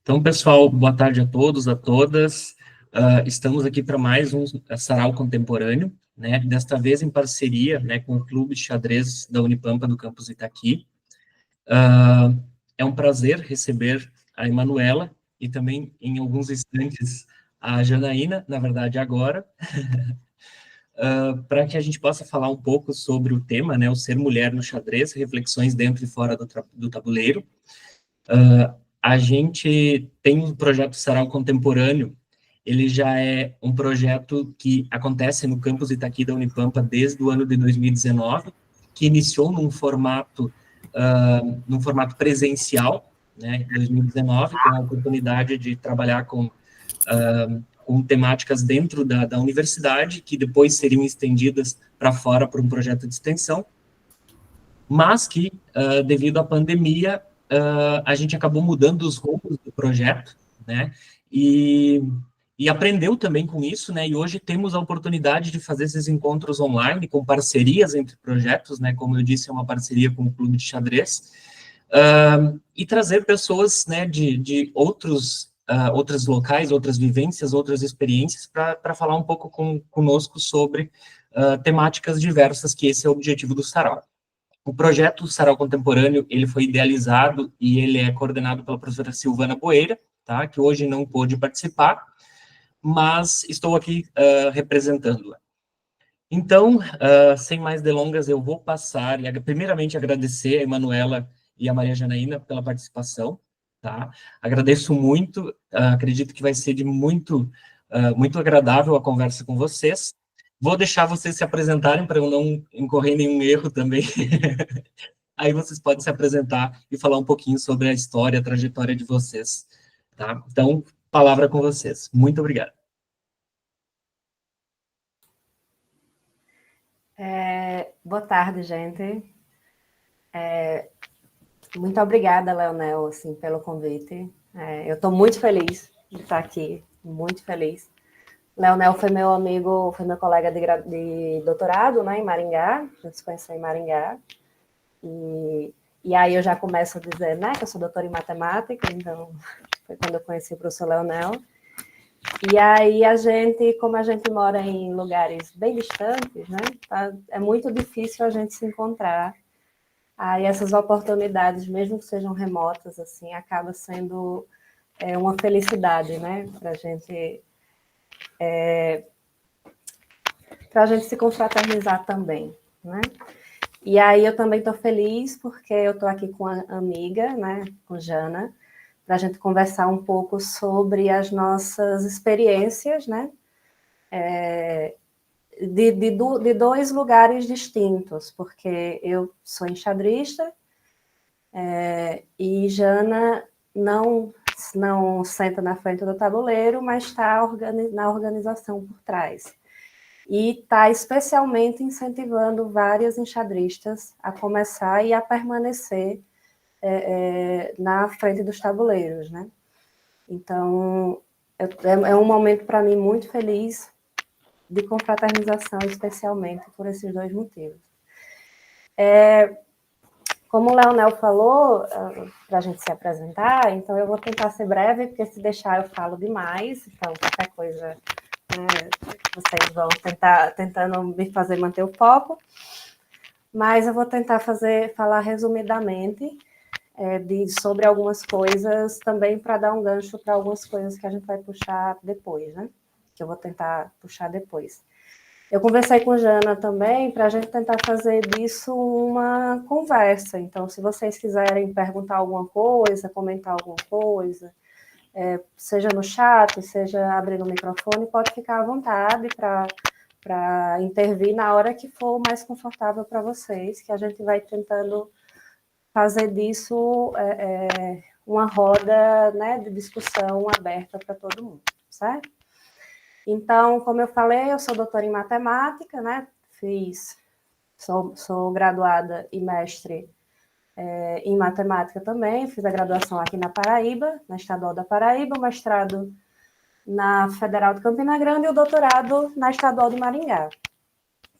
Então, pessoal, boa tarde a todos, a todas. Estamos aqui para mais um Sarau Contemporâneo, né? Desta vez em parceria, né, com o Clube de Xadrez da Unipampa do campus Itaqui. É um prazer receber a Emanuela e também, em alguns instantes, a Janaína, na verdade, agora, para que a gente possa falar um pouco sobre o tema, né, o ser mulher no xadrez, reflexões dentro e fora do tabuleiro. A gente tem um projeto Sarau Contemporâneo, ele já é um projeto que acontece no campus Itaqui da Unipampa desde o ano de 2019, que iniciou num formato presencial, né, em 2019, com a oportunidade de trabalhar com temáticas dentro da universidade, que depois seriam estendidas para fora por um projeto de extensão, mas que, devido à pandemia, a gente acabou mudando os rumos do projeto, né, e aprendeu também com isso, né, e hoje temos a oportunidade de fazer esses encontros online, com parcerias entre projetos, né, como eu disse, é uma parceria com o Clube de Xadrez, e trazer pessoas, né, de outros locais, outras vivências, outras experiências, para falar um pouco conosco sobre temáticas diversas, que esse é o objetivo do Sarau. O projeto Sarau Contemporâneo, ele foi idealizado e ele é coordenado pela professora Silvana Boeira, tá, que hoje não pôde participar, mas estou aqui representando-a. Então, sem mais delongas, eu vou passar, e primeiramente agradecer a Emanuela e a Maria Janaína pela participação, tá? Agradeço muito, acredito que vai ser de muito agradável a conversa com vocês. Vou deixar vocês se apresentarem para eu não incorrer em nenhum erro também. Aí vocês podem se apresentar e falar um pouquinho sobre a história, a trajetória de vocês, tá? Então, palavra com vocês. Muito obrigado. Boa tarde, gente. Muito obrigada, Leonel, assim, pelo convite. Eu estou muito feliz de estar aqui, muito feliz. Leonel foi meu amigo, foi meu colega de doutorado, né, em Maringá, a gente se conheceu em Maringá. E aí eu já começo a dizer, né, que eu sou doutora em matemática, então foi quando eu conheci o professor Leonel. E aí como a gente mora em lugares bem distantes, né, é muito difícil a gente se encontrar. Aí essas oportunidades, mesmo que sejam remotas, assim, acaba sendo uma felicidade, né, para a gente se confraternizar também, né? E aí eu também estou feliz porque eu estou aqui com a amiga, né, com Jana, para a gente conversar um pouco sobre as nossas experiências, né, de dois lugares distintos, porque eu sou enxadrista e Jana não senta na frente do tabuleiro, mas está na organização por trás. E está especialmente incentivando várias enxadristas a começar e a permanecer na frente dos tabuleiros, né? Então, é um momento para mim muito feliz de confraternização, especialmente por esses dois motivos. Como o Leonel falou, para a gente se apresentar, então eu vou tentar ser breve, porque se deixar eu falo demais, então qualquer coisa, né, vocês vão tentando me fazer manter o foco, mas eu vou tentar falar resumidamente sobre algumas coisas, também para dar um gancho para algumas coisas que a gente vai puxar depois, né? Que eu vou tentar puxar depois. Eu conversei com Jana também para a gente tentar fazer disso uma conversa. Então, se vocês quiserem perguntar alguma coisa, comentar alguma coisa, seja no chat, seja abrindo o microfone, pode ficar à vontade para intervir na hora que for mais confortável para vocês, que a gente vai tentando fazer disso uma roda, né, de discussão aberta para todo mundo, certo? Então, como eu falei, eu sou doutora em matemática, né? Sou graduada e mestre em matemática também, fiz a graduação aqui na Paraíba, na Estadual da Paraíba, o mestrado na Federal de Campina Grande e o doutorado na Estadual de Maringá.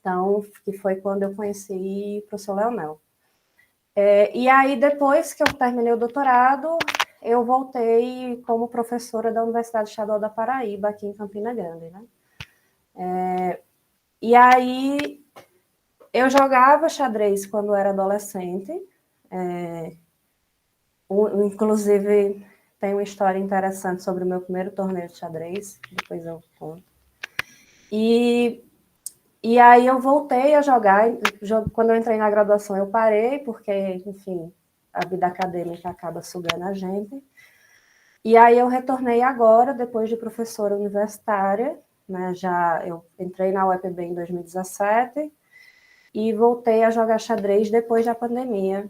Então, que foi quando eu conheci o professor Leonel. E aí, depois que eu terminei o doutorado, eu voltei como professora da Universidade Estadual da Paraíba, aqui em Campina Grande, né? E aí, eu jogava xadrez quando era adolescente, inclusive tem uma história interessante sobre o meu primeiro torneio de xadrez, depois eu conto. E aí eu voltei a jogar, quando eu entrei na graduação eu parei, porque, enfim, a vida acadêmica acaba sugando a gente. E aí eu retornei agora, depois de professora universitária, né? Eu entrei na UEPB em 2017 e voltei a jogar xadrez depois da pandemia.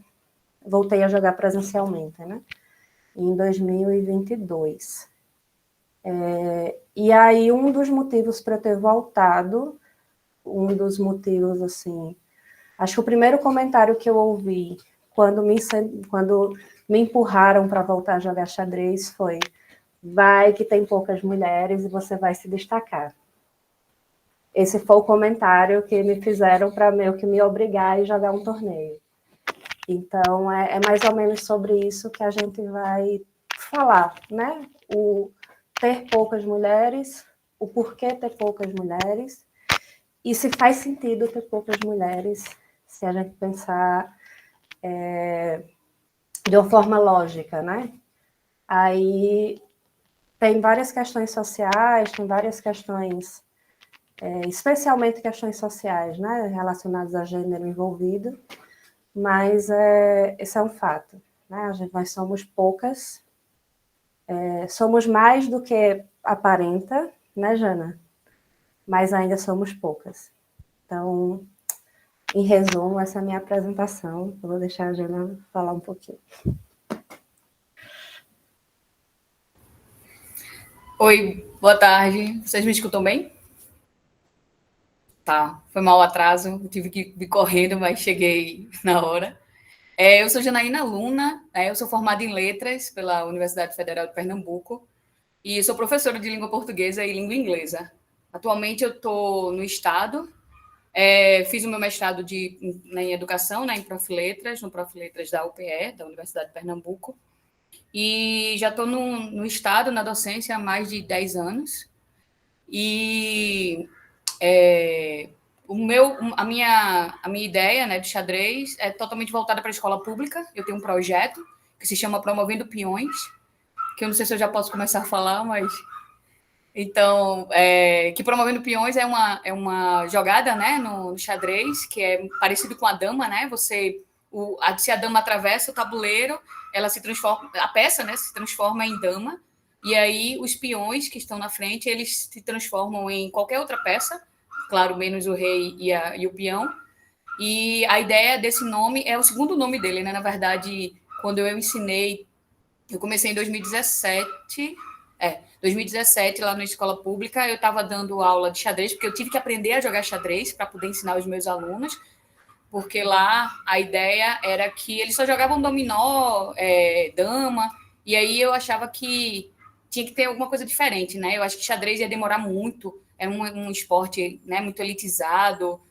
Voltei a jogar presencialmente, né? Em 2022. E aí um dos motivos para eu ter voltado, um dos motivos, assim, acho que o primeiro comentário que eu ouvi quando me empurraram para voltar a jogar xadrez foi: vai que tem poucas mulheres e você vai se destacar. Esse foi o comentário que me fizeram para meio que me obrigar a jogar um torneio. Então, é mais ou menos sobre isso que a gente vai falar, né? O ter poucas mulheres, o porquê ter poucas mulheres, e se faz sentido ter poucas mulheres, se a gente pensar de uma forma lógica, né? Aí tem várias questões sociais, tem várias questões, especialmente questões sociais, né? Relacionadas a gênero envolvido, mas esse é um fato, né? Nós somos poucas, somos mais do que aparenta, né, Jana? Mas ainda somos poucas. Então, em resumo, essa é a minha apresentação. Eu vou deixar a Jana falar um pouquinho. Oi, boa tarde. Vocês me escutam bem? Tá, foi mal o atraso, eu tive que vir correndo, mas cheguei na hora. Eu sou Janaína Luna, eu sou formada em Letras pela Universidade Federal de Pernambuco e sou professora de língua portuguesa e língua inglesa. Atualmente eu estou no Estado, fiz o meu mestrado em Educação, né, em Profiletras, no Profiletras da UPE, da Universidade de Pernambuco, e já estou no Estado, na docência, há mais de 10 anos. E a minha ideia, né, de xadrez é totalmente voltada para a escola pública. Eu tenho um projeto que se chama Promovendo Peões, que eu não sei se eu já posso começar a falar, mas... Então, que Promovendo Peões é uma jogada, né, no xadrez, que é parecido com a dama, né? Se a dama atravessa o tabuleiro, ela se transforma, a peça, né, se transforma em dama, e aí os peões que estão na frente, eles se transformam em qualquer outra peça, claro, menos o rei e o peão. E a ideia desse nome é o segundo nome dele, né? Na verdade, quando eu ensinei, eu comecei em 2017, 2017 lá na escola pública, eu estava dando aula de xadrez, porque eu tive que aprender a jogar xadrez para poder ensinar os meus alunos, porque lá a ideia era que eles só jogavam dominó, dama, e aí eu achava que tinha que ter alguma coisa diferente, né? Eu acho que xadrez ia demorar muito, é um esporte, né, muito elitizado,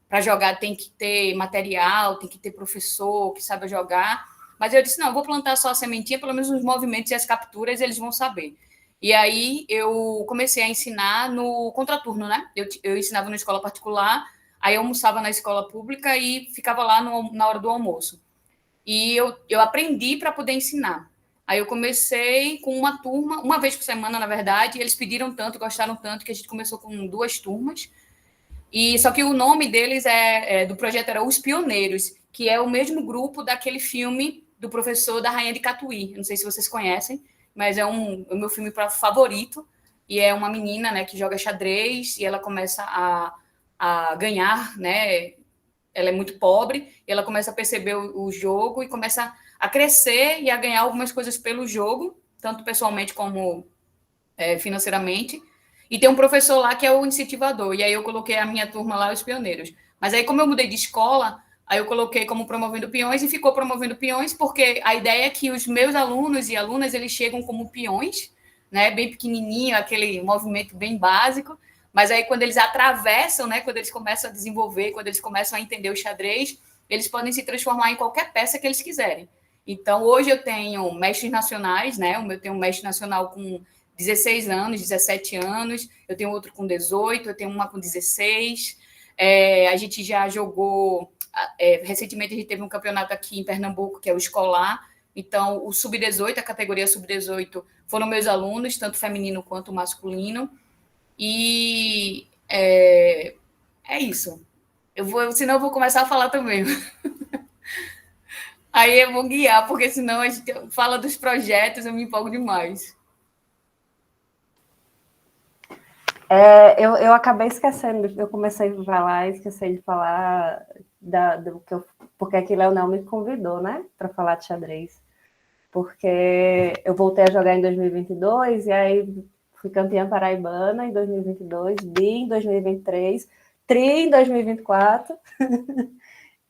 para jogar tem que ter material, tem que ter professor que saiba jogar, mas eu disse, não, eu vou plantar só a sementinha, pelo menos os movimentos e as capturas eles vão saber. E aí eu comecei a ensinar no contraturno, né? Eu ensinava na escola particular, aí eu almoçava na escola pública e ficava lá na hora do almoço. E eu aprendi para poder ensinar. Aí eu comecei com uma turma, uma vez por semana, na verdade, e eles pediram tanto, gostaram tanto, que a gente começou com 2 turmas. E só que o nome deles do projeto era Os Pioneiros, que é o mesmo grupo daquele filme do professor da Rainha de Catuí. Não sei se vocês conhecem, mas é o meu filme favorito. E é uma menina, né, que joga xadrez e ela começa a ganhar, né? Ela é muito pobre e ela começa a perceber o jogo e começa a crescer e a ganhar algumas coisas pelo jogo, tanto pessoalmente como financeiramente. E tem um professor lá que é o incentivador. E aí eu coloquei a minha turma lá, os pioneiros. Mas aí, como eu mudei de escola, aí eu coloquei como Promovendo Peões e ficou Promovendo Peões, porque a ideia é que os meus alunos e alunas, eles chegam como peões, né, bem pequenininho, aquele movimento bem básico, mas aí quando eles atravessam, né, quando eles começam a desenvolver, quando eles começam a entender o xadrez, eles podem se transformar em qualquer peça que eles quiserem. Então, hoje eu tenho mestres nacionais, né? Eu tenho um mestre nacional com 16 anos, 17 anos, eu tenho outro com 18, eu tenho uma com 16. A gente já jogou... recentemente, a gente teve um campeonato aqui em Pernambuco, que é o escolar. Então, o sub-18, a categoria sub-18, foram meus alunos, tanto feminino quanto masculino. E é isso. Senão eu vou começar a falar também. Aí eu vou guiar, porque senão a gente fala dos projetos, eu me empolgo demais. Eu acabei esquecendo, eu comecei a falar e esqueci de falar porque aqui Leonel me convidou, né, para falar de xadrez. Porque eu voltei a jogar em 2022 e aí fui campeã paraibana em 2022, bi em 2023, tri em 2024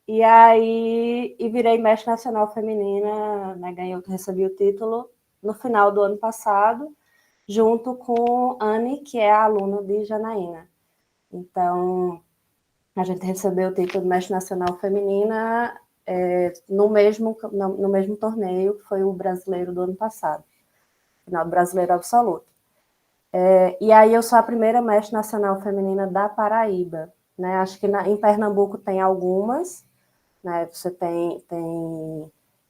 e aí virei mestre nacional feminina, né, recebi o título no final do ano passado, junto com Anne, que é a aluna de Janaína. Então, a gente recebeu o título de mestre nacional feminina no mesmo torneio, que foi o brasileiro do ano passado, final do brasileiro absoluto. E aí eu sou a primeira mestre nacional feminina da Paraíba, né? Acho que em Pernambuco tem algumas, né? Você tem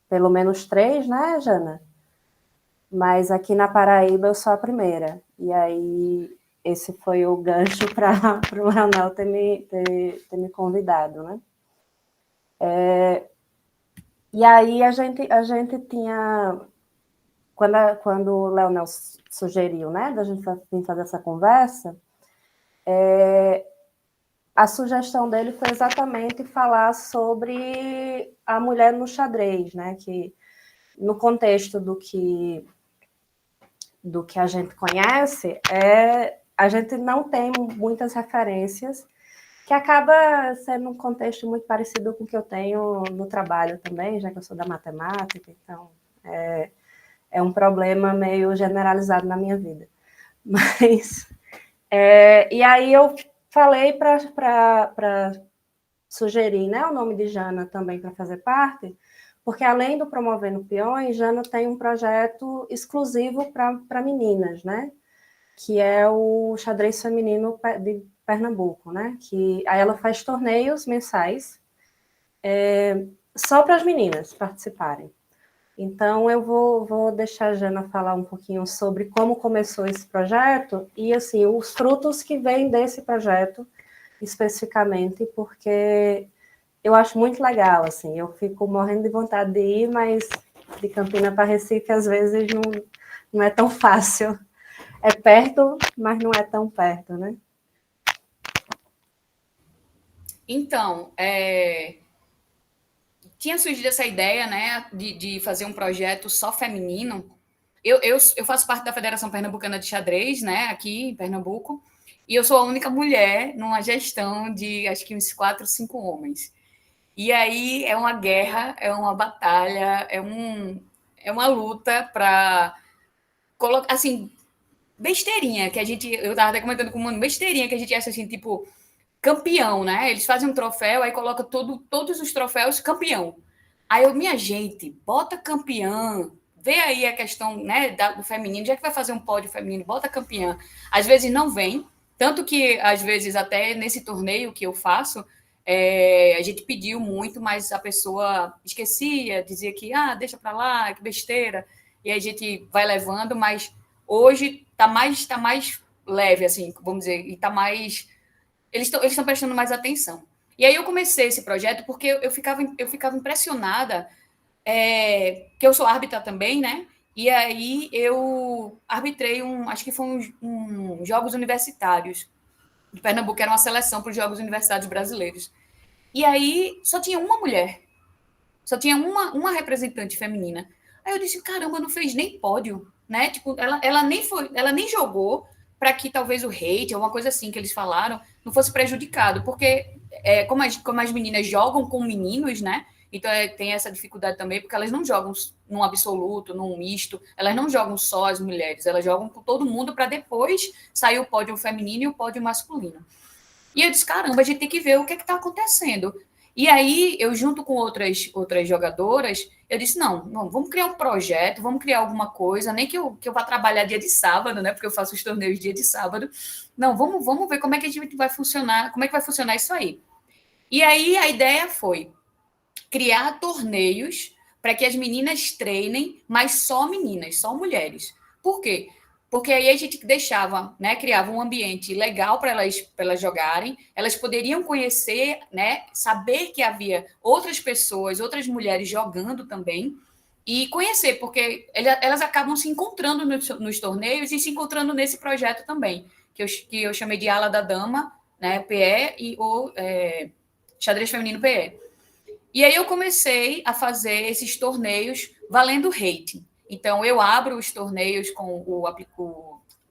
pelo menos 3, né, Jana? Mas aqui na Paraíba eu sou a primeira. E aí esse foi o gancho para o Leonel ter me convidado, né? E aí a gente tinha... Quando o Leonel sugeriu, né, da gente vir fazer essa conversa, a sugestão dele foi exatamente falar sobre a mulher no xadrez, né, que no contexto do que a gente conhece, a gente não tem muitas referências, que acaba sendo um contexto muito parecido com o que eu tenho no trabalho também, já que eu sou da matemática, então é um problema meio generalizado na minha vida. Mas, e aí eu falei para sugerir, né, o nome de Jana também para fazer parte, porque além do Promovendo Peões, Jana tem um projeto exclusivo para meninas, né, que é o Xadrez Feminino de Pernambuco, né, que aí ela faz torneios mensais só para as meninas participarem. Então, eu vou deixar a Jana falar um pouquinho sobre como começou esse projeto e, assim, os frutos que vêm desse projeto, especificamente, porque eu acho muito legal, assim, eu fico morrendo de vontade de ir, mas de Campina para Recife, às vezes, não é tão fácil. É perto, mas não é tão perto, né? Então, tinha surgido essa ideia, né, de fazer um projeto só feminino. Eu faço parte da Federação Pernambucana de Xadrez, né, aqui em Pernambuco, e eu sou a única mulher numa gestão de, acho que uns 4, 5 homens. E aí é uma guerra, é uma batalha, é uma luta para colocar, assim, besteirinha que a gente, eu estava até comentando com o Mano, besteirinha que a gente acha assim, tipo, campeão, né? Eles fazem um troféu, aí coloca todos os troféus campeão. Aí eu, minha gente, bota campeã, vê aí a questão, né, do feminino, já que vai fazer um pódio feminino, bota campeã. Às vezes não vem, tanto que às vezes até nesse torneio que eu faço, a gente pediu muito, mas a pessoa esquecia, dizia que, deixa para lá, que besteira, e aí a gente vai levando, mas hoje tá mais leve, assim, vamos dizer, e tá mais... Eles estão prestando mais atenção. E aí eu comecei esse projeto porque eu ficava impressionada, que eu sou árbitra também, né? E aí eu arbitrei acho que foi um Jogos Universitários de Pernambuco, que era uma seleção para os Jogos Universitários brasileiros. E aí só tinha uma mulher, só tinha uma representante feminina. Aí eu disse, caramba, não fez nem pódio, né? Tipo, ela nem jogou para que talvez o hate, alguma coisa assim que eles falaram, não fosse prejudicado, porque como as meninas jogam com meninos, né? Então tem essa dificuldade também, porque elas não jogam num absoluto, num misto, elas não jogam só as mulheres, elas jogam com todo mundo para depois sair o pódio feminino e o pódio masculino. E eu disse, caramba, a gente tem que ver o que está acontecendo. E aí, eu junto com outras jogadoras, eu disse, não, vamos criar um projeto, vamos criar alguma coisa, nem que eu vá trabalhar dia de sábado, né? Porque eu faço os torneios dia de sábado. Não, vamos ver como é que a gente vai funcionar, como é que vai funcionar isso aí. E aí, a ideia foi criar torneios para que as meninas treinem, mas só meninas, só mulheres. Por quê? Porque aí a gente deixava, né, criava um ambiente legal para elas jogarem, elas poderiam conhecer, né, saber que havia outras pessoas, outras mulheres jogando também, e conhecer, porque elas acabam se encontrando nos torneios e se encontrando nesse projeto também, que eu chamei de Ala da Dama, né, PE, ou Xadrez Feminino PE. E aí eu comecei a fazer esses torneios valendo rating. Então, eu abro os torneios com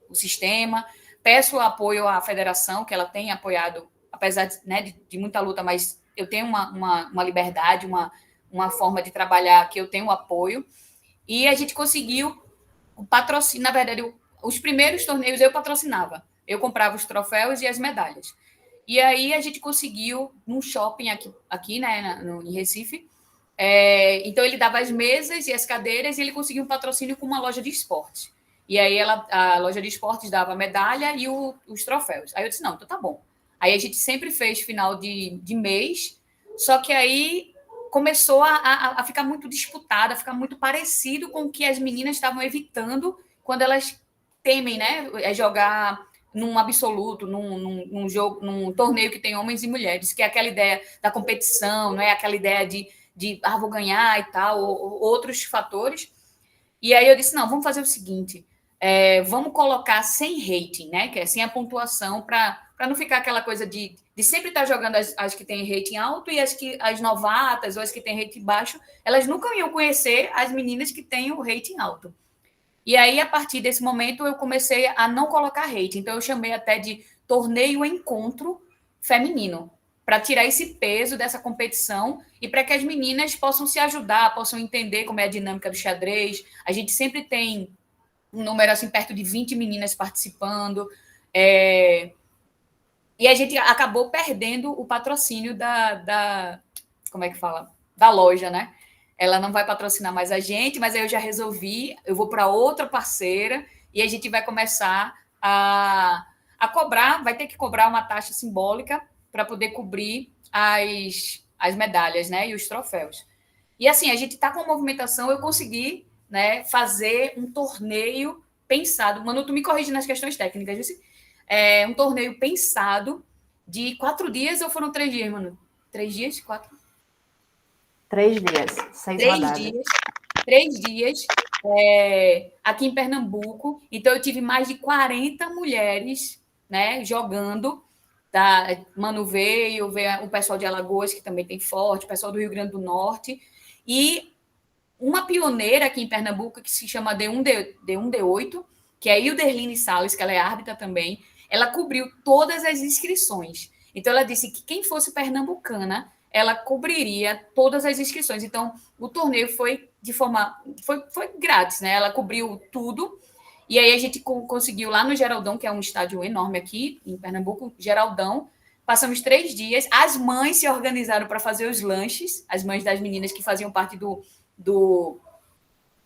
o sistema, peço apoio à federação, que ela tem apoiado, apesar de, né, de muita luta, mas eu tenho uma liberdade, uma forma de trabalhar que eu tenho apoio. E a gente conseguiu patrocinar, na verdade, os primeiros torneios eu patrocinava. Eu comprava os troféus e as medalhas. E aí a gente conseguiu num shopping aqui né, em Recife. Então ele dava as mesas e as cadeiras e ele conseguiu um patrocínio com uma loja de esportes. E aí a loja de esportes dava a medalha e os troféus. Aí eu disse, não, então tá bom. Aí a gente sempre fez final de mês, só que aí começou a ficar muito disputada, a ficar muito parecido com o que as meninas estavam evitando quando elas temem, né? Jogar num absoluto, num jogo, num torneio que tem homens e mulheres, que é aquela ideia da competição, não é aquela ideia de vou ganhar e tal, ou outros fatores. E aí eu disse, não, vamos fazer o seguinte, vamos colocar sem rating, né? Que é sem a pontuação, para não ficar aquela coisa de sempre estar jogando as que têm rating alto e as novatas ou as que têm rating baixo, elas nunca iam conhecer as meninas que têm o rating alto. E aí, a partir desse momento, eu comecei a não colocar rating. Então, eu chamei até de torneio encontro feminino, para tirar esse peso dessa competição e para que as meninas possam se ajudar, possam entender como é a dinâmica do xadrez. A gente sempre tem um número assim, perto de 20 meninas participando. E a gente acabou perdendo o patrocínio como é que fala? Da loja, né? Ela não vai patrocinar mais a gente, mas aí eu já resolvi, eu vou para outra parceira e a gente vai começar a cobrar, vai ter que cobrar uma taxa simbólica para poder cobrir as medalhas, né, e os troféus. E assim, a gente está com a movimentação, eu consegui, né, fazer um torneio pensado, Manu, tu me corrige nas questões técnicas, um torneio pensado de 4 dias ou foram 3 dias, Manu? 3 dias? 4? 3 dias, 6 rodadas. 3 dias aqui em Pernambuco. Então, eu tive mais de 40 mulheres, né, jogando. Manu veio o pessoal de Alagoas, que também tem forte, o pessoal do Rio Grande do Norte. E uma pioneira aqui em Pernambuco, que se chama D1D8, que é a Hilderline Salles, que ela é árbitra também. Ela cobriu todas as inscrições. Então, ela disse que quem fosse pernambucana, ela cobriria todas as inscrições. Então, o torneio foi de forma... Foi grátis, né? Ela cobriu tudo. E aí a gente conseguiu lá no Geraldão, que é um estádio enorme aqui em Pernambuco, Geraldão. Passamos 3 dias. As mães se organizaram para fazer os lanches, as mães das meninas que faziam parte do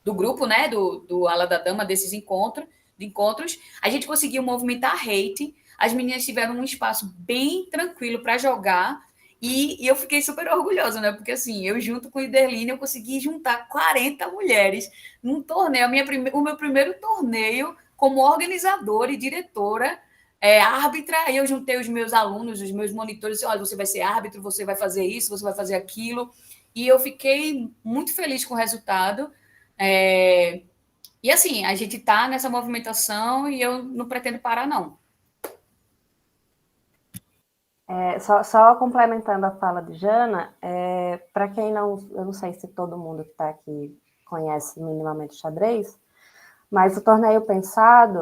grupo, né? Do Ala da Dama, desses encontros. A gente conseguiu movimentar rating. As meninas tiveram um espaço bem tranquilo para jogar. E eu fiquei super orgulhosa, né? Porque assim, eu junto com o Iderline, eu consegui juntar 40 mulheres num torneio, o meu primeiro torneio como organizadora e diretora, árbitra. Aí eu juntei os meus alunos, os meus monitores, olha, você vai ser árbitro, você vai fazer isso, você vai fazer aquilo. E eu fiquei muito feliz com o resultado. E assim, a gente está nessa movimentação e eu não pretendo parar, não. Só complementando a fala de Jana, para quem não, eu não sei se todo mundo que está aqui conhece minimamente xadrez, mas o torneio pensado,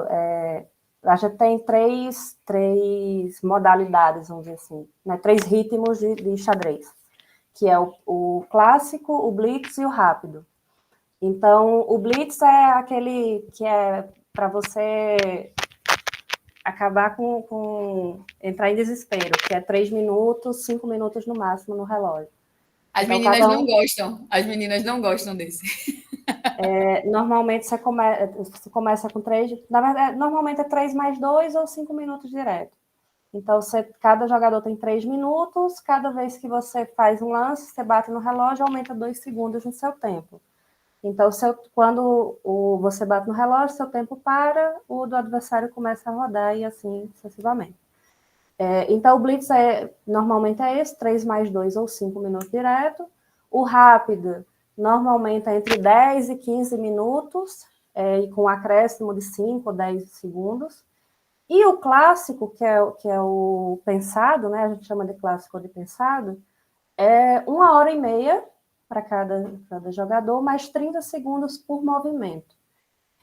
a gente tem três modalidades, vamos dizer assim, né, 3 ritmos de xadrez, que é o clássico, o blitz e o rápido. Então, o blitz é aquele que é para você acabar entrar em desespero, que é 3 minutos, 5 minutos no máximo no relógio. As Então, meninas não gostam. As meninas não gostam desse. Normalmente você começa com 3, na verdade, normalmente é 3 mais 2 ou 5 minutos direto. Então, cada jogador tem 3 minutos, cada vez que você faz um lance, você bate no relógio, aumenta 2 segundos no seu tempo. Então, quando você bate no relógio, seu tempo para, o do adversário começa a rodar e assim sucessivamente. Então, o blitz normalmente é esse, 3 mais 2 ou 5 minutos direto. O rápido, normalmente é entre 10 e 15 minutos, e com acréscimo de 5 ou 10 segundos. E o clássico, que é o pensado, né? A gente chama de clássico ou de pensado, é 1h30 para cada jogador, mais 30 segundos por movimento.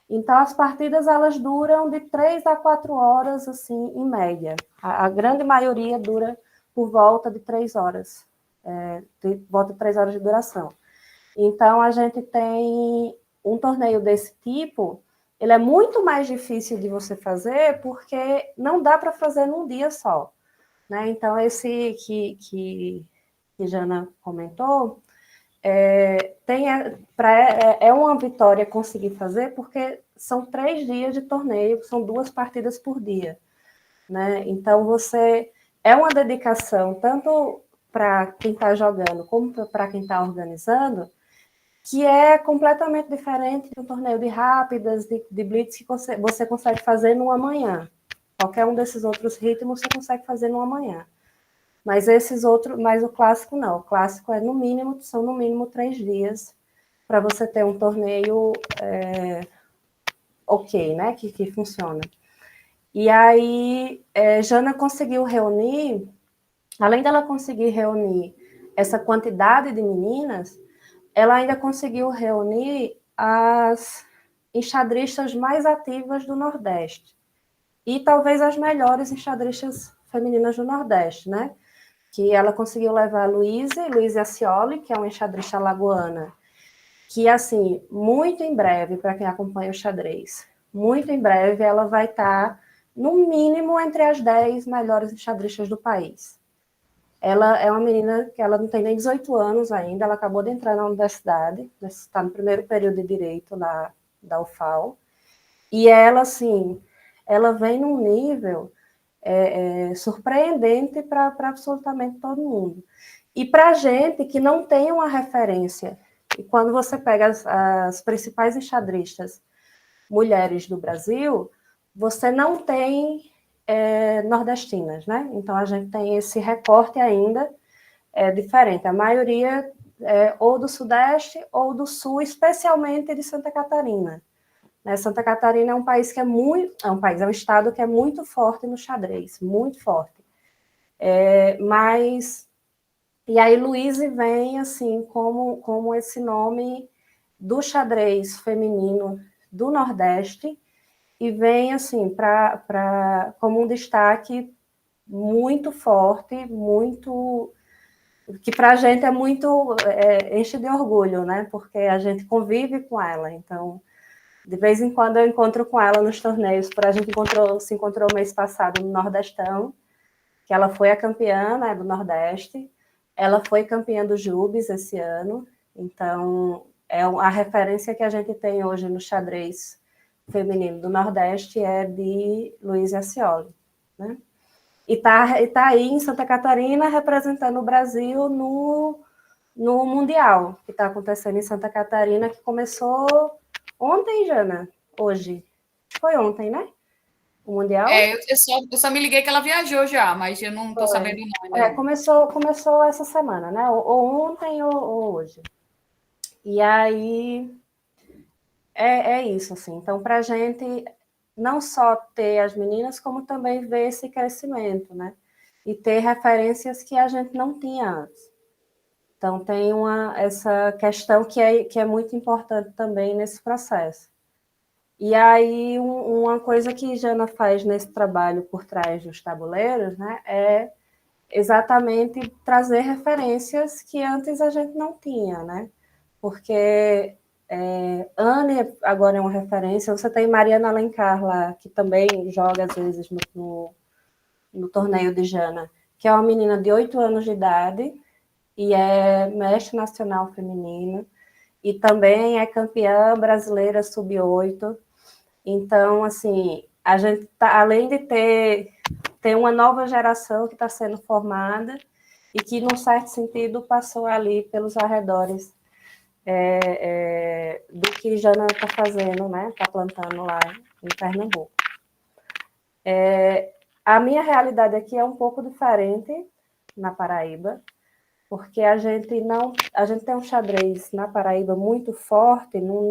Então, as partidas, elas duram de 3 a 4 horas, assim, em média. A grande maioria dura por volta de 3 horas. Volta de 3 horas de duração. Então, a gente tem um torneio desse tipo, ele é muito mais difícil de você fazer, porque não dá para fazer num dia só. Né? Então, esse que Jana comentou, é uma vitória conseguir fazer, porque são 3 dias de torneio, são 2 partidas por dia. Né? Então, é uma dedicação, tanto para quem está jogando, como para quem está organizando, que é completamente diferente de um torneio de rápidas, de blitz, que você consegue fazer numa manhã. Qualquer um desses outros ritmos você consegue fazer numa manhã. Mas mas o clássico não. O clássico são no mínimo 3 dias para você ter um torneio ok, né? Que funciona. E aí, Jana conseguiu reunir, além dela conseguir reunir essa quantidade de meninas, ela ainda conseguiu reunir as enxadristas mais ativas do Nordeste. E talvez as melhores enxadristas femininas do Nordeste, né? Que ela conseguiu levar a Luíse Ascioli, que é uma enxadrista alagoana, que, assim, muito em breve, para quem acompanha o xadrez, muito em breve ela vai estar, no mínimo, entre as 10 melhores enxadristas do país. Ela é uma menina que ela não tem nem 18 anos ainda, ela acabou de entrar na universidade, está no primeiro período de Direito da UFAL, e ela, assim, ela vem num nível surpreendente para absolutamente todo mundo. E para a gente que não tem uma referência, e quando você pega as principais enxadristas mulheres do Brasil, você não tem nordestinas, né? Então a gente tem esse recorte ainda diferente. A maioria ou do Sudeste ou do Sul, especialmente de Santa Catarina. Santa Catarina é um país que é um estado que é muito forte no xadrez, muito forte. E aí Luíse vem assim como esse nome do xadrez feminino do Nordeste e vem assim como um destaque muito forte, muito que para a gente é muito enche de orgulho, né? Porque a gente convive com ela, então de vez em quando eu encontro com ela nos torneios. A gente se encontrou mês passado no Nordestão, que ela foi a campeã, né, do Nordeste. Ela foi campeã do Jubes esse ano. Então, a referência que a gente tem hoje no xadrez feminino do Nordeste é de Luíse Ascioli, né? E tá aí em Santa Catarina representando o Brasil no Mundial, que está acontecendo em Santa Catarina, que começou ontem, Jana? Hoje? Foi ontem, né? O Mundial? Eu só me liguei que ela viajou já, mas eu não estou sabendo o nome. Começou essa semana, né? Ou ontem ou hoje. E aí é isso, assim. Então, para a gente não só ter as meninas, como também ver esse crescimento, né? E ter referências que a gente não tinha antes. Então, tem essa questão que é muito importante também nesse processo. E aí, uma coisa que Jana faz nesse trabalho por trás dos tabuleiros, né, é exatamente trazer referências que antes a gente não tinha, né? Porque Anne agora é uma referência. Você tem Mariana Alencar lá, que também joga às vezes no torneio de Jana, que é uma menina de 8 anos de idade e é mestre nacional feminino e também é campeã brasileira sub-8. Então, assim, a gente tá, além de ter uma nova geração que está sendo formada e que, num certo sentido, passou ali pelos arredores do que Jana está fazendo, né? Está plantando lá em Pernambuco. A minha realidade aqui é um pouco diferente na Paraíba, porque a gente tem um xadrez na Paraíba muito forte no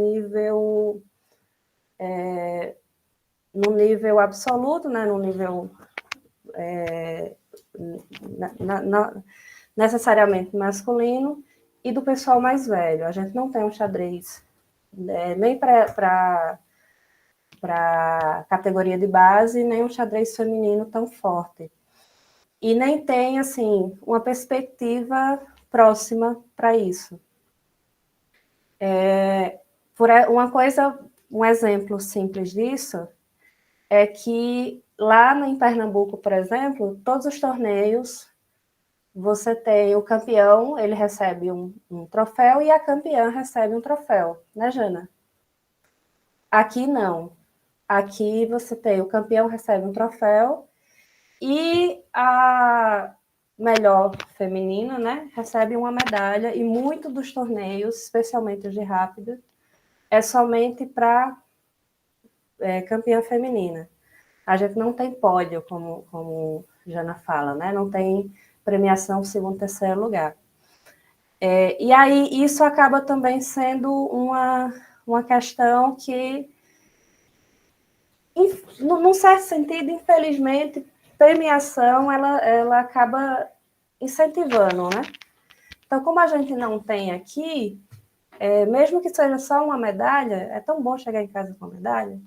nível absoluto, né? No nível necessariamente masculino, e do pessoal mais velho. A gente não tem um xadrez nem para categoria de base, nem um xadrez feminino tão forte. E nem tem, assim, uma perspectiva próxima para isso. Um exemplo simples disso é que lá em Pernambuco, por exemplo, todos os torneios, você tem o campeão, ele recebe um troféu e a campeã recebe um troféu, né, Jana? Aqui não. Aqui você tem o campeão recebe um troféu e a melhor feminina, né, recebe uma medalha, e muitos dos torneios, especialmente os de rápida, é somente para campeã feminina. A gente não tem pódio, como Jana fala, né? Não tem premiação segundo, terceiro lugar. E aí isso acaba também sendo uma questão que, num certo sentido, infelizmente, premiação ela acaba incentivando, né? Então, como a gente não tem aqui, mesmo que seja só uma medalha, é tão bom chegar em casa com a medalha.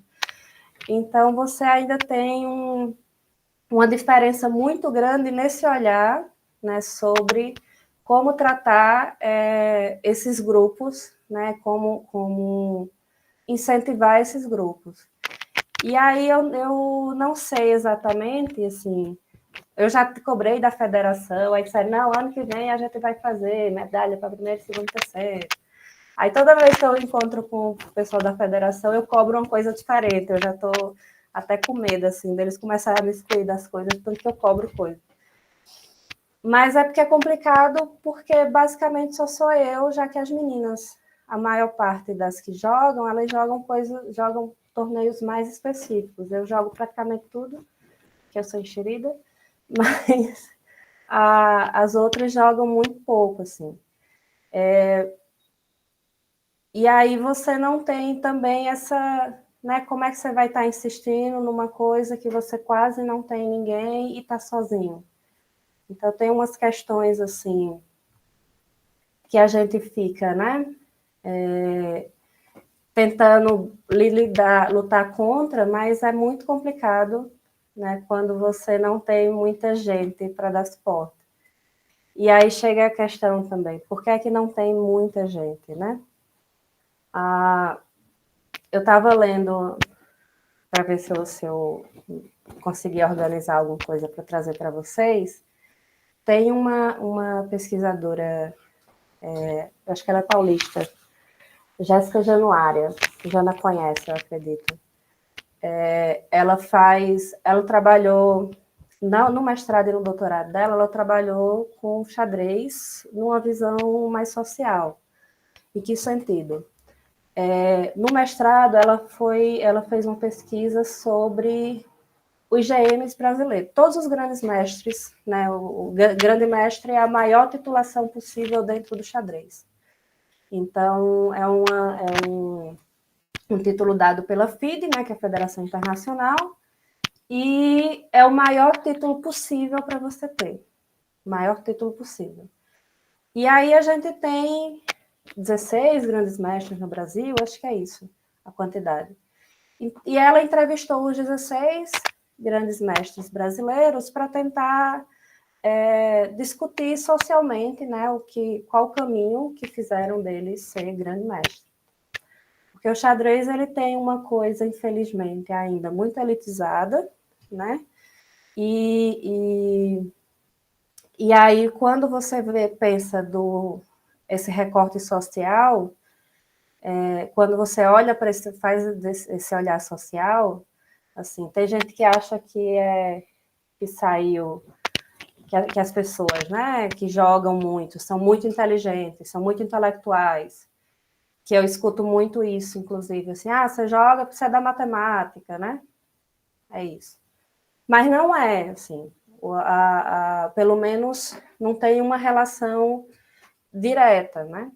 Então, você ainda tem uma diferença muito grande nesse olhar, né, sobre como tratar esses grupos, né, como incentivar esses grupos. E aí eu não sei exatamente, assim, eu já cobrei da federação, aí disseram, não, ano que vem a gente vai fazer medalha para primeiro, segundo, terceiro. Aí toda vez que eu encontro com o pessoal da federação, eu cobro uma coisa diferente, eu já estou até com medo, assim, deles começarem a me excluir das coisas, tanto que eu cobro coisa. Mas é porque é complicado, porque basicamente só sou eu, já que as meninas, a maior parte das que jogam, elas jogam torneios mais específicos. Eu jogo praticamente tudo, que eu sou enxerida, mas as outras jogam muito pouco, assim. E aí você não tem também essa, né, como é que você vai estar insistindo numa coisa que você quase não tem ninguém e está sozinho. Então tem umas questões assim que a gente fica, né, tentando lutar contra, mas é muito complicado, né, quando você não tem muita gente para dar suporte. E aí chega a questão também, por que é que não tem muita gente, né? Eu estava lendo para ver se eu conseguia organizar alguma coisa para trazer para vocês. Tem uma pesquisadora, acho que ela é paulista, Jéssica Januária, que Jana conhece, eu acredito. Ela trabalhou, no mestrado e no doutorado dela, ela trabalhou com xadrez numa visão mais social. Em que sentido? No mestrado, ela fez uma pesquisa sobre os GMs brasileiros. Todos os grandes mestres, né? O grande mestre é a maior titulação possível dentro do xadrez. Então, é um título dado pela FIDE, né, que é a Federação Internacional, e é o maior título possível para você ter. Maior título possível. E aí a gente tem 16 grandes mestres no Brasil, acho que é isso, a quantidade. E ela entrevistou os 16 grandes mestres brasileiros para tentar discutir socialmente, né, qual o caminho que fizeram deles ser grande mestre. Porque o xadrez ele tem uma coisa, infelizmente, ainda muito elitizada, né? E aí, quando você pensa esse recorte social, quando você olha para faz esse olhar social, assim, tem gente que acha que saiu, que as pessoas, né, que jogam muito, são muito inteligentes, são muito intelectuais, que eu escuto muito isso, inclusive, assim, você joga porque você é da matemática, né? É isso. Mas não é, assim, pelo menos não tem uma relação direta, né,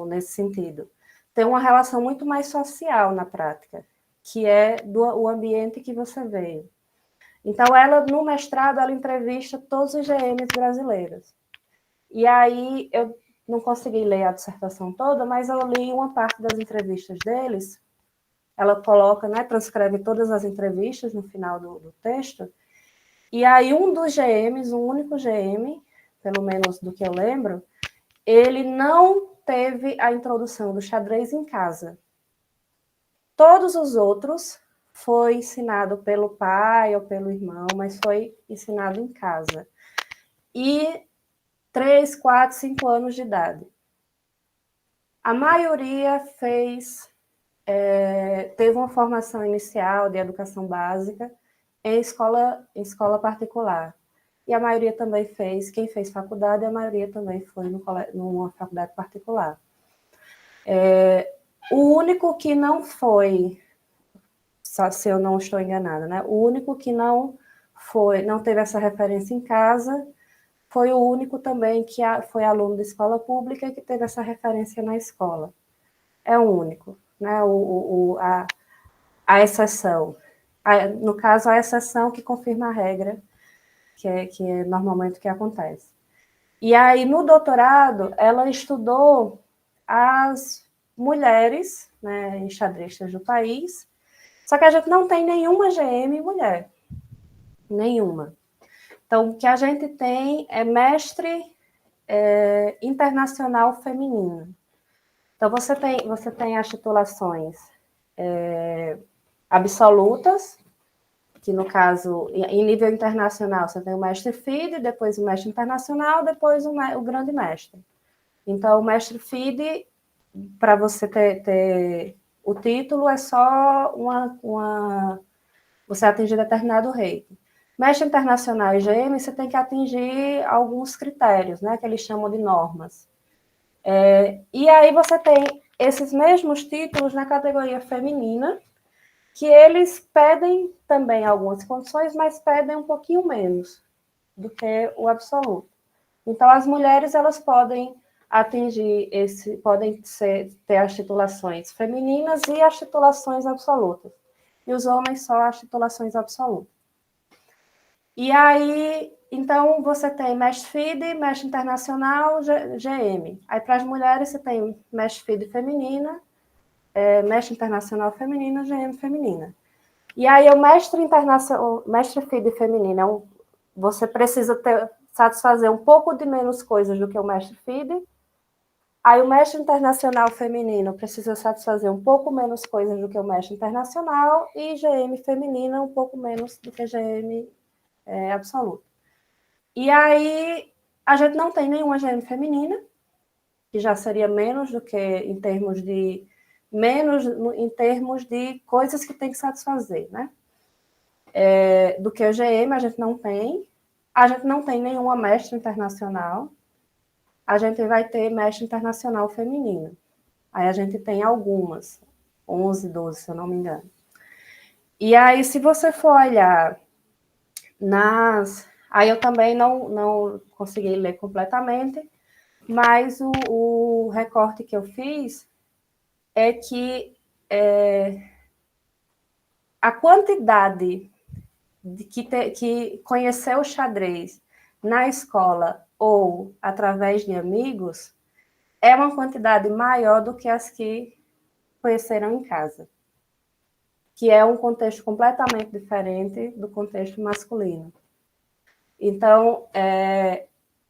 nesse sentido. Tem uma relação muito mais social na prática, que é o ambiente que você veio. Então, ela, no mestrado, ela entrevista todos os GMs brasileiros. E aí, eu não consegui ler a dissertação toda, mas eu li uma parte das entrevistas deles. Ela coloca, né, transcreve todas as entrevistas no final do texto. E aí, um dos GMs, um único GM, pelo menos do que eu lembro, ele não teve a introdução do xadrez em casa. Todos os outros foi ensinado pelo pai ou pelo irmão, mas foi ensinado em casa. E 3, 4, 5 anos de idade. A maioria teve uma formação inicial de educação básica em escola particular. E a maioria também quem fez faculdade, a maioria também foi numa faculdade particular. O único que não foi, se eu não estou enganada, né? O único que não teve essa referência em casa, foi o único também que foi aluno de escola pública que teve essa referência na escola. É o único, né? A exceção. No caso, a exceção que confirma a regra, que é normalmente o que acontece. E aí, no doutorado, ela estudou as mulheres, né, enxadristas do país, só que a gente não tem nenhuma GM mulher. Nenhuma. Então, o que a gente tem é mestre internacional feminino. Então, você tem as titulações absolutas, que no caso, em nível internacional, você tem o mestre FIDE, depois o mestre internacional, depois o grande mestre. Então, o mestre FIDE, para você ter o título, é só você atingir determinado rating. Mestre internacional e GM, você tem que atingir alguns critérios, né, que eles chamam de normas. E aí você tem esses mesmos títulos na categoria feminina, que eles pedem também algumas condições, mas pedem um pouquinho menos do que o absoluto. Então, as mulheres, elas podem atingir ter as titulações femininas e as titulações absolutas. E os homens só as titulações absolutas. E aí, então, você tem mestre FIDE, mestre internacional, GM. Aí, para as mulheres, você tem mestre FIDE feminina, mestre internacional feminina, GM feminina. E aí, o mestre FIDE feminina, você precisa satisfazer um pouco de menos coisas do que o mestre FIDE. Aí, o mestre internacional feminino precisa satisfazer um pouco menos coisas do que o mestre internacional, e GM feminina um pouco menos do que GM absoluto. E aí, a gente não tem nenhuma GM feminina, que já seria menos do que em termos de coisas que tem que satisfazer, né? Do que o GM, a gente não tem. A gente não tem nenhuma mestre internacional. A gente vai ter mestre internacional feminina. Aí a gente tem algumas, 11, 12, se eu não me engano. E aí, se você for olhar Aí eu também não consegui ler completamente, mas o recorte que eu fiz é que a quantidade que conheceu o xadrez na escola ou através de amigos é uma quantidade maior do que as que conheceram em casa, que é um contexto completamente diferente do contexto masculino. Então,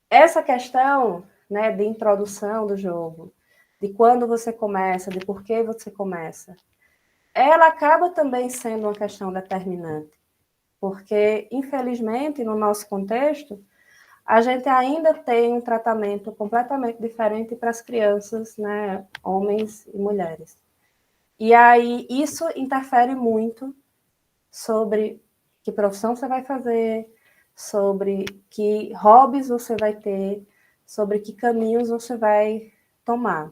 essa questão, né, de introdução do jogo, de quando você começa, de por que você começa, ela acaba também sendo uma questão determinante, porque, infelizmente, no nosso contexto, a gente ainda tem um tratamento completamente diferente para as crianças, né, homens e mulheres. E aí isso interfere muito sobre que profissão você vai fazer, sobre que hobbies você vai ter, sobre que caminhos você vai tomar.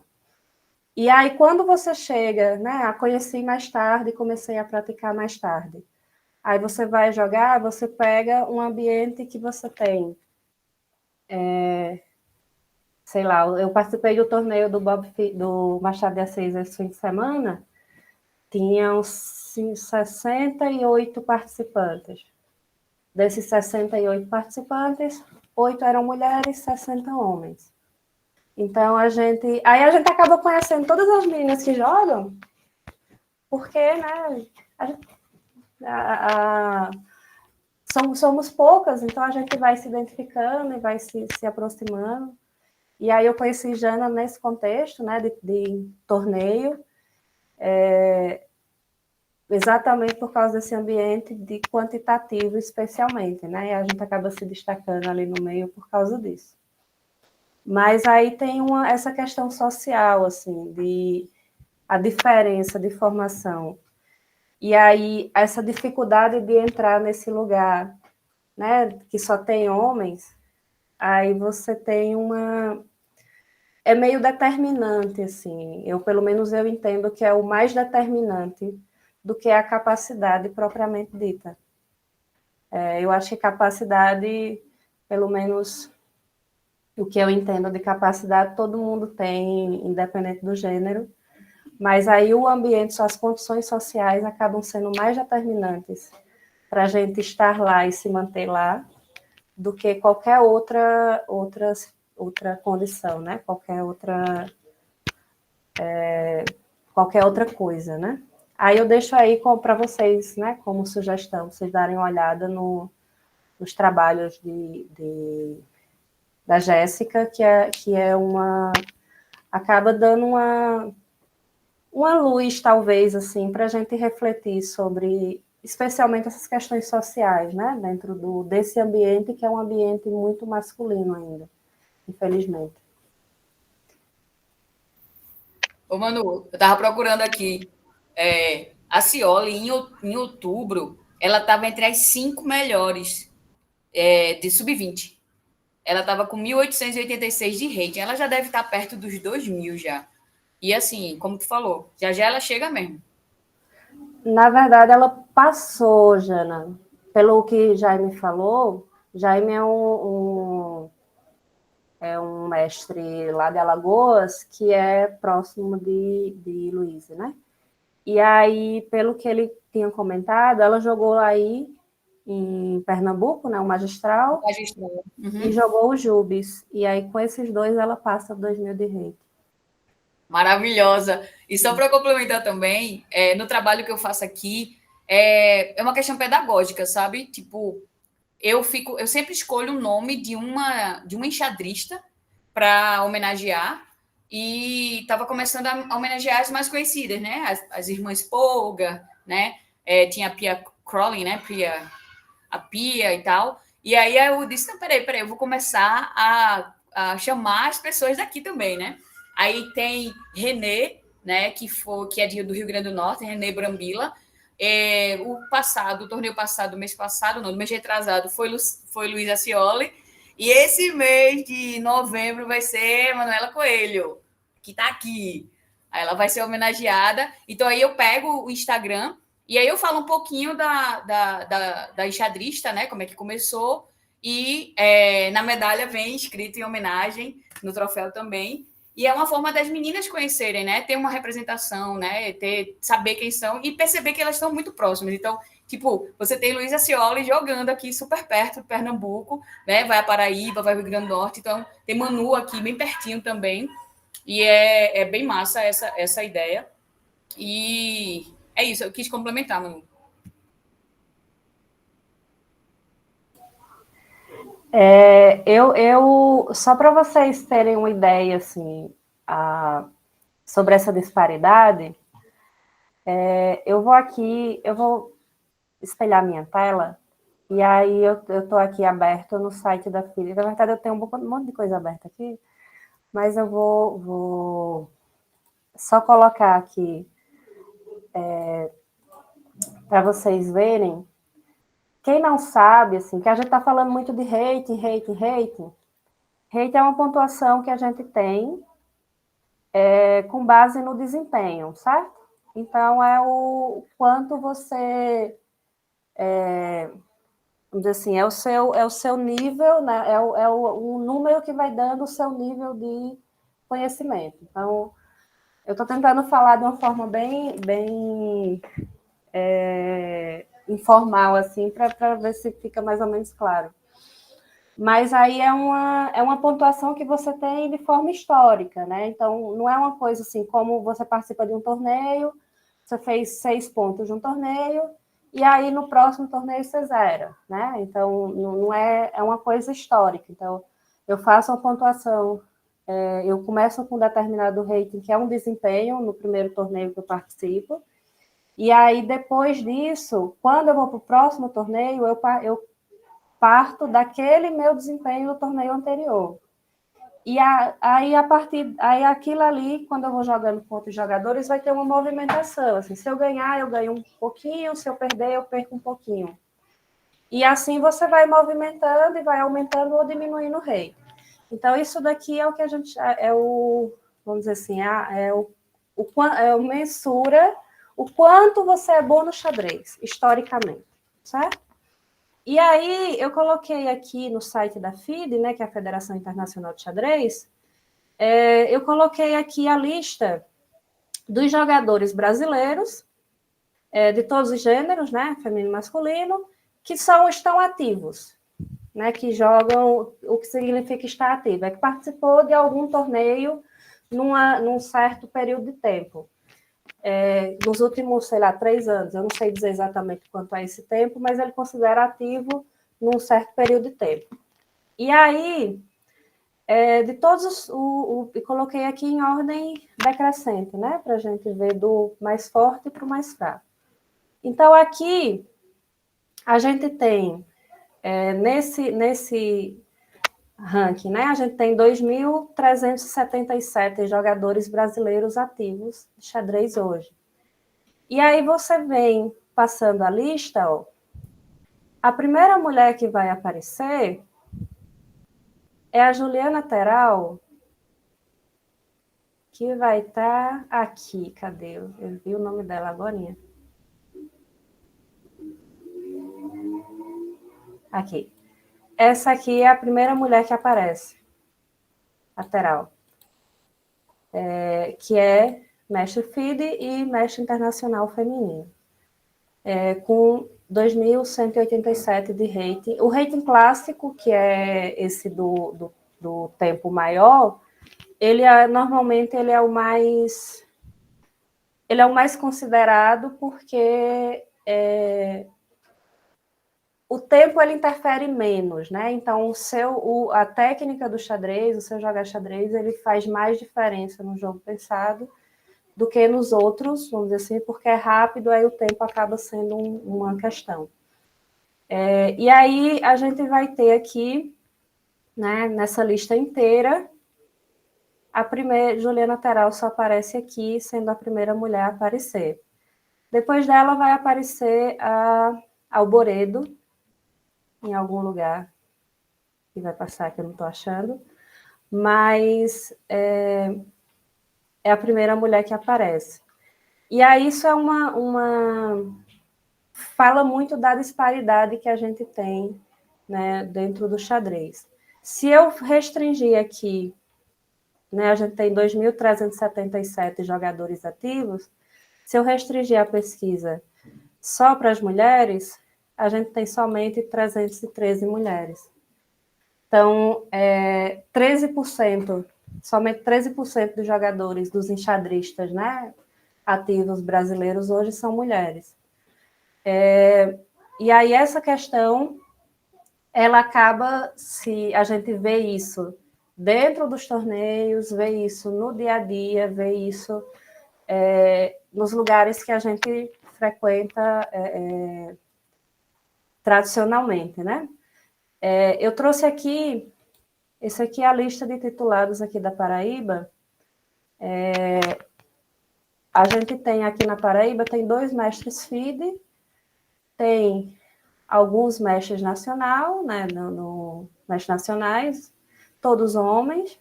E aí, quando você chega, né, a conheci mais tarde, comecei a praticar mais tarde. Aí você vai jogar, você pega um ambiente que você tem. Sei lá, eu participei do torneio do Machado de Assis esse fim de semana, tinham 68 participantes. Desses 68 participantes, 8 eram mulheres, 60 homens. Então, aí a gente acaba conhecendo todas as meninas que jogam, porque, né, somos poucas, então a gente vai se identificando e vai se aproximando. E aí eu conheci Jana nesse contexto, né, de torneio, exatamente por causa desse ambiente de quantitativo, especialmente, né, e a gente acaba se destacando ali no meio por causa disso. Mas aí tem essa questão social, assim, a diferença de formação. E aí essa dificuldade de entrar nesse lugar, né, que só tem homens, aí você tem é meio determinante, assim. Pelo menos eu entendo que é o mais determinante do que a capacidade propriamente dita. Eu acho que capacidade, pelo menos o que eu entendo de capacidade, todo mundo tem, independente do gênero, mas aí o ambiente, as condições sociais acabam sendo mais determinantes para a gente estar lá e se manter lá do que qualquer outra condição, né? Qualquer outra coisa, né? Aí eu deixo aí para vocês, né, como sugestão, vocês darem uma olhada nos trabalhos da Jéssica, que é acaba dando uma luz, talvez, assim, para a gente refletir sobre, especialmente essas questões sociais, né, dentro desse ambiente, que é um ambiente muito masculino ainda, infelizmente. Ô, Manu, eu tava procurando aqui. A Cioli, em outubro, ela estava entre as 5 melhores de sub-20. Ela estava com 1.886 de rating. Ela já deve estar perto dos 2.000 já. E assim, como tu falou, já já ela chega mesmo. Na verdade, ela passou, Jana. Pelo que Jaime falou, Jaime é um mestre lá de Alagoas, que é próximo de Luísa, né? E aí, pelo que ele tinha comentado, ela jogou aí em Pernambuco, né, o Magistral, e jogou o Jubes. E aí, com esses dois, ela passa 2.000 de rate. Maravilhosa. E só para complementar também, no trabalho que eu faço aqui, é uma questão pedagógica, sabe? Tipo, eu sempre escolho o nome de uma enxadrista para homenagear e estava começando a homenagear as mais conhecidas, né? As irmãs Polga, né? Tinha a Pia Crowley, né? A Pia e tal. E aí eu disse, não, peraí, eu vou começar a chamar as pessoas daqui também, né? Aí tem Renê, né? Que é do Rio Grande do Norte, Renê Brambila. O torneio passado, mês passado, não, do mês retrasado, foi Luísa Scioli. E esse mês de novembro vai ser Manuela Coelho, que está aqui. Aí ela vai ser homenageada. Então aí eu pego o Instagram e aí eu falo um pouquinho da enxadrista, né? Como é que começou. E na medalha vem escrito em homenagem, no troféu também. E é uma forma das meninas conhecerem, né? Ter uma representação, né? Saber quem são e perceber que elas estão muito próximas. Então, tipo, você tem Luísa Scioli jogando aqui super perto de Pernambuco, né? Vai a Paraíba, vai ao Rio Grande do Norte. Então, tem Manu aqui bem pertinho também. E é bem massa essa ideia. E é isso, eu quis complementar, Manu. Só para vocês terem uma ideia, assim, sobre essa disparidade, eu vou espelhar minha tela, e aí eu estou aqui aberto no site da FIDE. Na verdade, eu tenho um monte de coisa aberta aqui, mas eu vou só colocar aqui para vocês verem. Quem não sabe, assim, que a gente está falando muito de rating. Rating é uma pontuação que a gente tem com base no desempenho, certo? Então, é o quanto você, vamos dizer assim, é o seu nível, né? O número que vai dando o seu nível de conhecimento. Então, eu estou tentando falar de uma forma bem informal, assim, para ver se fica mais ou menos claro. Mas aí é uma pontuação que você tem de forma histórica, né? Então, não é uma coisa assim, como você participa de um torneio, você fez 6 pontos de um torneio, e aí no próximo torneio você zera, né? Então, não é uma coisa histórica. Então, eu faço uma pontuação, eu começo com um determinado rating, que é um desempenho no primeiro torneio que eu participo, e aí depois disso, quando eu vou para o próximo torneio, eu parto daquele meu desempenho no torneio anterior. E aí aquilo ali, quando eu vou jogando com outros jogadores, vai ter uma movimentação. Assim, se eu ganhar, eu ganho um pouquinho, se eu perder, eu perco um pouquinho. E assim você vai movimentando e vai aumentando ou diminuindo o rei. Então, isso daqui é o que a gente... vamos dizer assim, mensura o quanto você é bom no xadrez, historicamente, certo? E aí, eu coloquei aqui no site da FIDE, né, que é a Federação Internacional de Xadrez, eu coloquei aqui a lista dos jogadores brasileiros, de todos os gêneros, né, feminino e masculino, que estão ativos, né, que jogam, o que significa estar ativo, é que participou de algum torneio num certo período de tempo. Nos últimos, 3 anos, eu não sei dizer exatamente quanto é esse tempo, mas ele considera ativo num certo período de tempo. E aí, de todos eu coloquei aqui em ordem decrescente, né? Para a gente ver do mais forte para o mais fraco. Então, aqui, a gente tem, nesse ranking, né? A gente tem 2.377 jogadores brasileiros ativos de xadrez hoje. E aí você vem passando a lista, ó. A primeira mulher que vai aparecer é a Juliana Teral, que vai estar aqui. Cadê? Eu vi o nome dela agora. Aqui. Essa aqui é a primeira mulher que aparece. A Teral. Que é mestre FIDE e mestre internacional feminino. Com 2.187 de rating. O rating clássico, que é esse do tempo maior, normalmente ele é o mais considerado porque o tempo ele interfere menos, né? Então a técnica do xadrez, o seu jogar xadrez, ele faz mais diferença no jogo pensado do que nos outros, vamos dizer assim, porque é rápido, aí o tempo acaba sendo uma questão. E aí a gente vai ter aqui, né, nessa lista inteira, a primeira, Juliana Teral só aparece aqui, sendo a primeira mulher a aparecer. Depois dela vai aparecer a Alboredo, em algum lugar que vai passar, que eu não estou achando, mas é a primeira mulher que aparece. E aí isso é fala muito da disparidade que a gente tem, né, dentro do xadrez. Se eu restringir aqui, né, a gente tem 2.377 jogadores ativos, se eu restringir a pesquisa só para as mulheres, a gente tem somente 313 mulheres. Então, 13%, somente 13% dos jogadores, dos enxadristas, né, ativos brasileiros hoje são mulheres. E aí essa questão, ela acaba, se a gente vê isso dentro dos torneios, ver isso no dia a dia, ver isso nos lugares que a gente frequenta tradicionalmente, né? Eu trouxe aqui, esse aqui é a lista de titulados aqui da Paraíba. A gente tem aqui na Paraíba, tem 2 mestres FIDE, tem alguns mestres nacional, né, mestres nacionais, todos homens.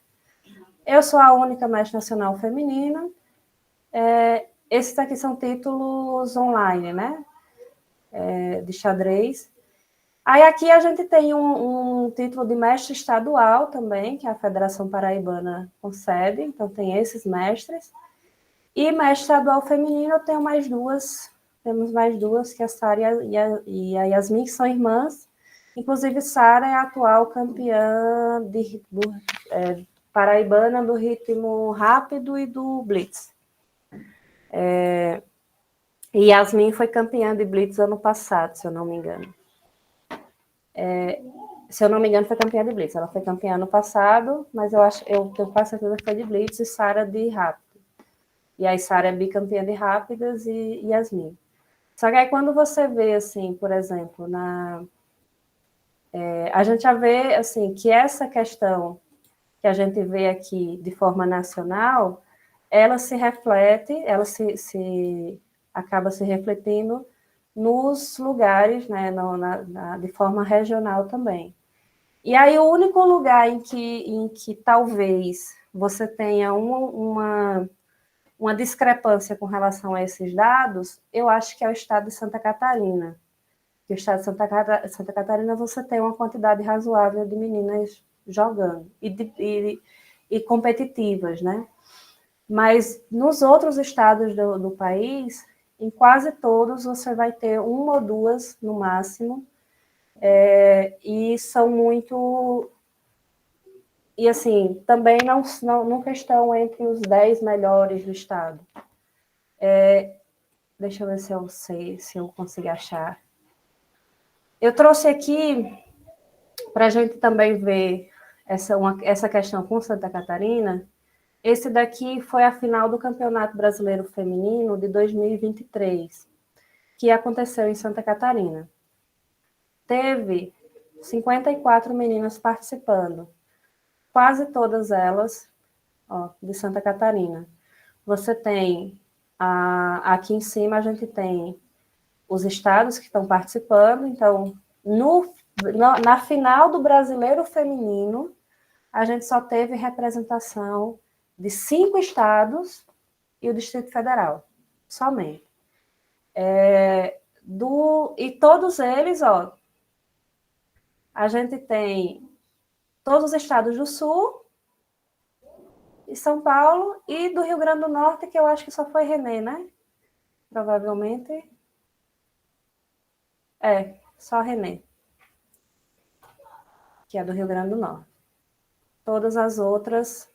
Eu sou a única mestre nacional feminina. Esses aqui são títulos online, né, de xadrez. Aí aqui a gente tem um título de mestre estadual também, que a Federação Paraibana concede, então tem esses mestres. E mestre estadual feminino, eu tenho mais 2, temos mais 2, que é a Sara e a Yasmin, que são irmãs. Inclusive, Sara é a atual campeã paraibana do ritmo rápido e do blitz. E Yasmin foi campeã de blitz ano passado, se eu não me engano. Se eu não me engano, foi campeã de blitz. Ela foi campeã ano passado, mas eu tenho quase certeza que foi de blitz e Sara de rápido. E aí Sara é bicampeã de rápidas e Yasmin. Só que aí quando você vê, assim, por exemplo, a gente já vê, assim, que essa questão que a gente vê aqui de forma nacional, ela se reflete, ela acaba se refletindo nos lugares, né, de forma regional também. E aí o único lugar em que talvez você tenha uma discrepância com relação a esses dados, eu acho que é o estado de Santa Catarina. No estado de Santa Catarina você tem uma quantidade razoável de meninas jogando e competitivas, né? Mas nos outros estados do país, em quase todos você vai ter 1 ou 2 no máximo, e são muito... E assim, também nunca estão entre os 10 melhores do estado. Deixa eu ver se eu consigo achar. Eu trouxe aqui, para a gente também ver essa questão com Santa Catarina, esse daqui foi a final do Campeonato Brasileiro Feminino de 2023, que aconteceu em Santa Catarina. Teve 54 meninas participando, quase todas elas de Santa Catarina. Você tem, aqui em cima a gente tem os estados que estão participando. Então, na final do Brasileiro Feminino, a gente só teve representação de 5 estados e o Distrito Federal, somente. E todos eles, a gente tem todos os estados do Sul, e São Paulo, e do Rio Grande do Norte, que eu acho que só foi Renê, né? Provavelmente. Só Renê, que é do Rio Grande do Norte. Todas as outras...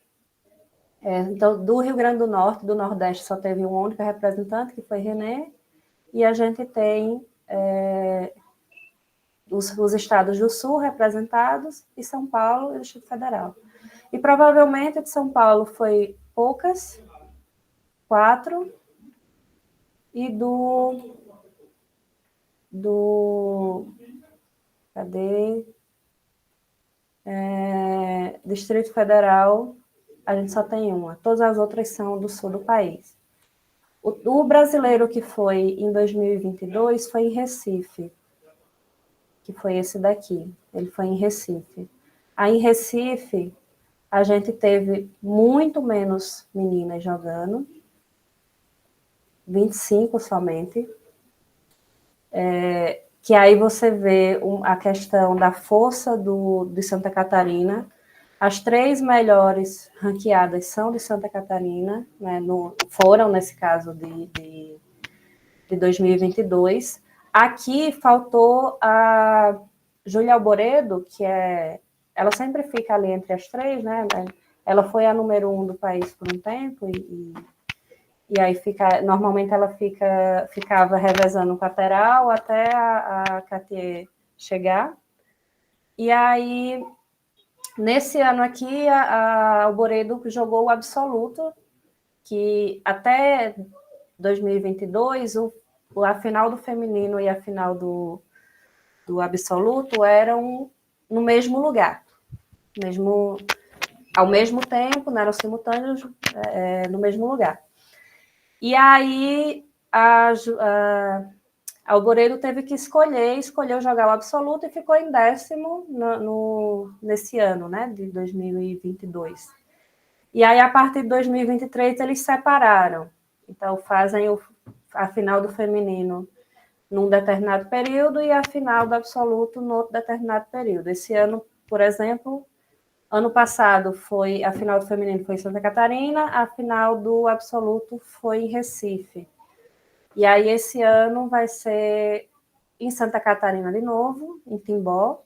então, do Rio Grande do Norte, do Nordeste, só teve uma única representante, que foi Renê, e a gente tem os estados do Sul representados, e São Paulo e o Distrito Federal. E provavelmente de São Paulo foi poucas, 4, e cadê? Distrito Federal, a gente só tem uma. Todas as outras são do sul do país. O brasileiro que foi em 2022 foi em Recife, que foi esse daqui. Ele foi em Recife. Aí em Recife, a gente teve muito menos meninas jogando, 25 somente. Que aí você vê a questão da força de Santa Catarina. As 3 melhores ranqueadas são de Santa Catarina, né, foram, nesse caso, de 2022. Aqui faltou a Júlia Alboredo, que ela sempre fica ali entre as 3, né? Ela foi a número 1 do país por um tempo, e aí normalmente ela ficava revezando com a lateral até a Cartier chegar. E aí Nesse ano aqui, a Alboredo jogou o absoluto, que até 2022, a final do feminino e a final do absoluto eram no mesmo lugar, ao mesmo tempo, não eram simultâneos, no mesmo lugar. E aí a Alboredo teve que escolheu jogar o absoluto e ficou em 10º nesse ano, né, de 2022. E aí, a partir de 2023, eles separaram. Então, fazem a final do feminino num determinado período e a final do absoluto no outro determinado período. Esse ano, por exemplo, ano passado a final do feminino foi em Santa Catarina, a final do absoluto foi em Recife. E aí, esse ano vai ser em Santa Catarina de novo, em Timbó,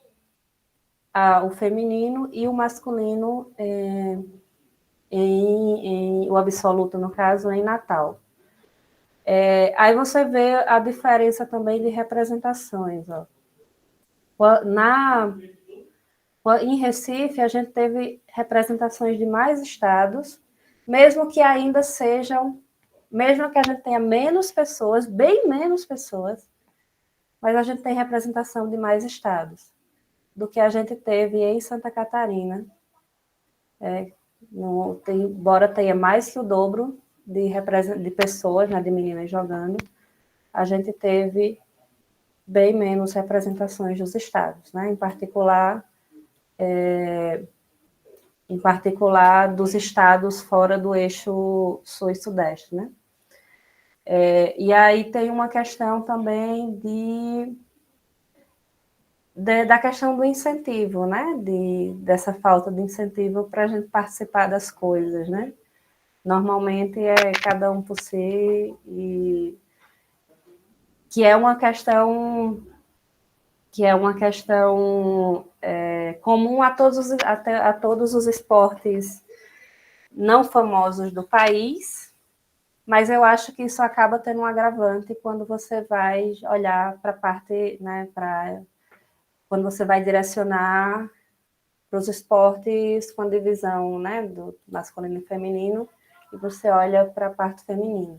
o feminino e o masculino o absoluto, no caso, em Natal. Aí você vê a diferença também de representações. Ó. Em Recife, a gente teve representações de mais estados, mesmo que ainda sejam, mesmo que a gente tenha menos pessoas, bem menos pessoas, mas a gente tem representação de mais estados do que a gente teve em Santa Catarina. Embora tenha mais que o dobro de pessoas, né, de meninas jogando, a gente teve bem menos representações dos estados, né? Em particular dos estados fora do eixo sul e sudeste, né? E aí tem uma questão também da questão do incentivo, né? Dessa falta de incentivo para a gente participar das coisas, né? Normalmente é cada um por si, e que é uma questão comum a todos os esportes não famosos do país, mas eu acho que isso acaba tendo um agravante quando você vai olhar para a parte, né, quando você vai direcionar para os esportes com a divisão, né, do masculino e feminino, e você olha para a parte feminina.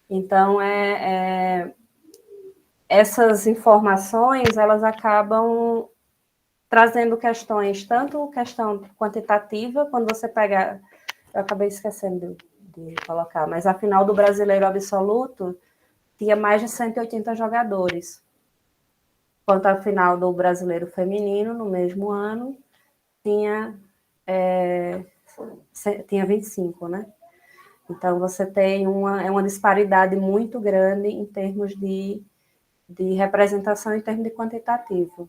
Então, essas informações, elas acabam trazendo questões, tanto questão quantitativa, quando você pega... Eu acabei esquecendo de colocar, mas a final do Brasileiro Absoluto tinha mais de 180 jogadores, quanto a final do Brasileiro Feminino, no mesmo ano, tinha 25, né? Então, você tem uma disparidade muito grande em termos de representação, em termos de quantitativo.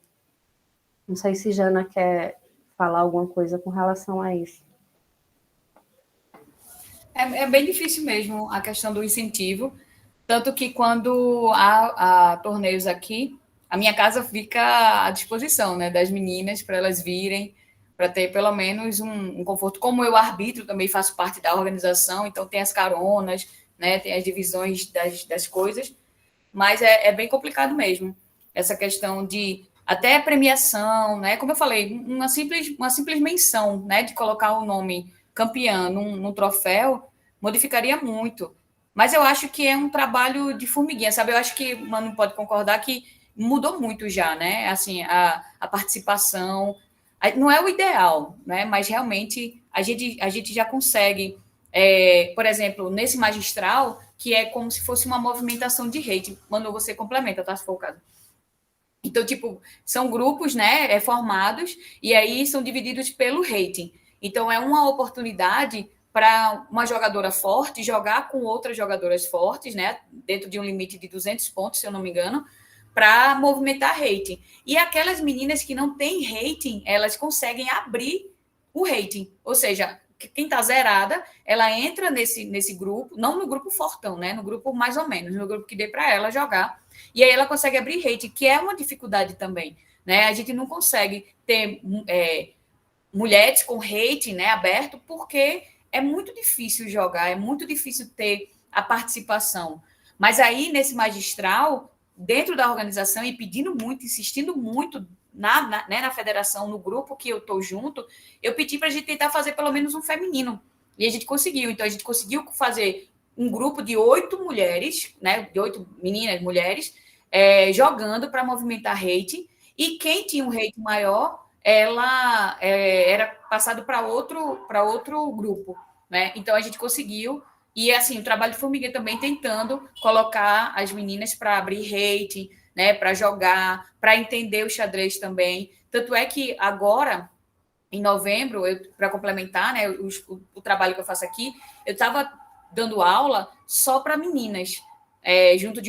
Não sei se Jana quer falar alguma coisa com relação a isso. É bem difícil mesmo a questão do incentivo, tanto que quando há torneios aqui, a minha casa fica à disposição, né, das meninas para elas virem, para ter pelo menos um conforto. Como eu arbitro, também faço parte da organização, então tem as caronas, né, tem as divisões das coisas, mas é bem complicado mesmo, essa questão de até premiação, né, como eu falei, uma simples menção, né, de colocar o nome campeã num troféu, modificaria muito. Mas eu acho que é um trabalho de formiguinha, sabe? Eu acho que o Mano pode concordar que mudou muito já, né? Assim, a participação não é o ideal, né? Mas realmente a gente já consegue, por exemplo, nesse magistral, que é como se fosse uma movimentação de rede. Mano, você complementa, tá? Se for o caso. Então, tipo, são grupos, né, formados, e aí são divididos pelo rating. Então, é uma oportunidade para uma jogadora forte jogar com outras jogadoras fortes, né, dentro de um limite de 200 pontos, se eu não me engano, para movimentar rating. E aquelas meninas que não têm rating, elas conseguem abrir o rating. Ou seja, quem está zerada, ela entra nesse grupo, não no grupo fortão, né, no grupo mais ou menos, no grupo que dê para ela jogar, e aí ela consegue abrir rating, que é uma dificuldade também, né? A gente não consegue ter mulheres com rating, né, aberto, porque é muito difícil jogar, é muito difícil ter a participação. Mas aí, nesse magistral, dentro da organização e pedindo muito, insistindo muito na federação, no grupo que eu estou junto, eu pedi para a gente tentar fazer pelo menos um feminino. E a gente conseguiu. Então, a gente conseguiu fazer um grupo de 8 mulheres, né, de 8 meninas, mulheres, jogando para movimentar hate. E quem tinha um hate maior, ela era passado para outro grupo, né? Então, a gente conseguiu. E, assim, o trabalho de formiguinha também tentando colocar as meninas para abrir hate, né, para jogar, para entender o xadrez também. Tanto é que agora, em novembro, para complementar, né, o trabalho que eu faço aqui, eu estava dando aula só para meninas, junto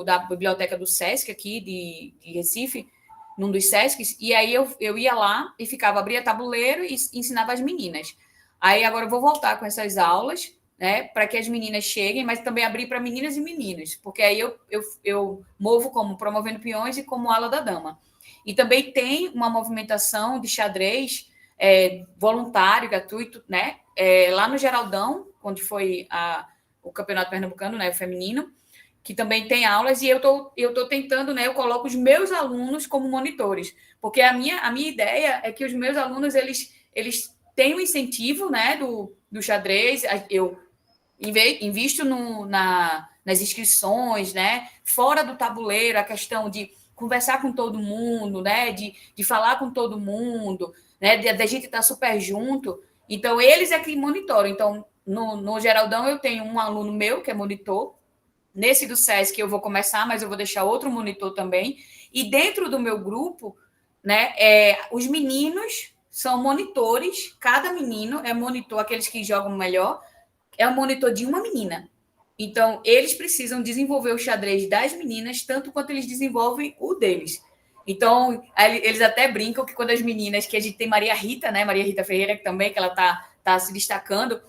da biblioteca do Sesc aqui de Recife, num dos Sescs, e aí eu ia lá e abria tabuleiro e ensinava as meninas. Aí agora eu vou voltar com essas aulas, né, para que as meninas cheguem, mas também abrir para meninas e meninos, porque aí eu movo como promovendo peões e como ala da dama. E também tem uma movimentação de xadrez voluntário, gratuito, né, lá no Geraldão, onde foi o Campeonato Pernambucano, né, feminino, que também tem aulas, e eu tô tentando, né, eu coloco os meus alunos como monitores, porque a minha ideia é que os meus alunos, eles têm um incentivo, né, do xadrez, eu invisto nas inscrições, né? Fora do tabuleiro, a questão de conversar com todo mundo, né? De falar com todo mundo, né? Da gente estar super junto. Então, eles é que monitoram. Então, no Geraldão, eu tenho um aluno meu, que é monitor. Nesse do SESC eu vou começar, mas eu vou deixar outro monitor também. E dentro do meu grupo, né? Os meninos são monitores. Cada menino é monitor, aqueles que jogam melhor, é o monitor de uma menina. Então, eles precisam desenvolver o xadrez das meninas tanto quanto eles desenvolvem o deles. Então, eles até brincam que quando as meninas, que a gente tem Maria Rita, né? Maria Rita Ferreira, que também que ela tá se destacando,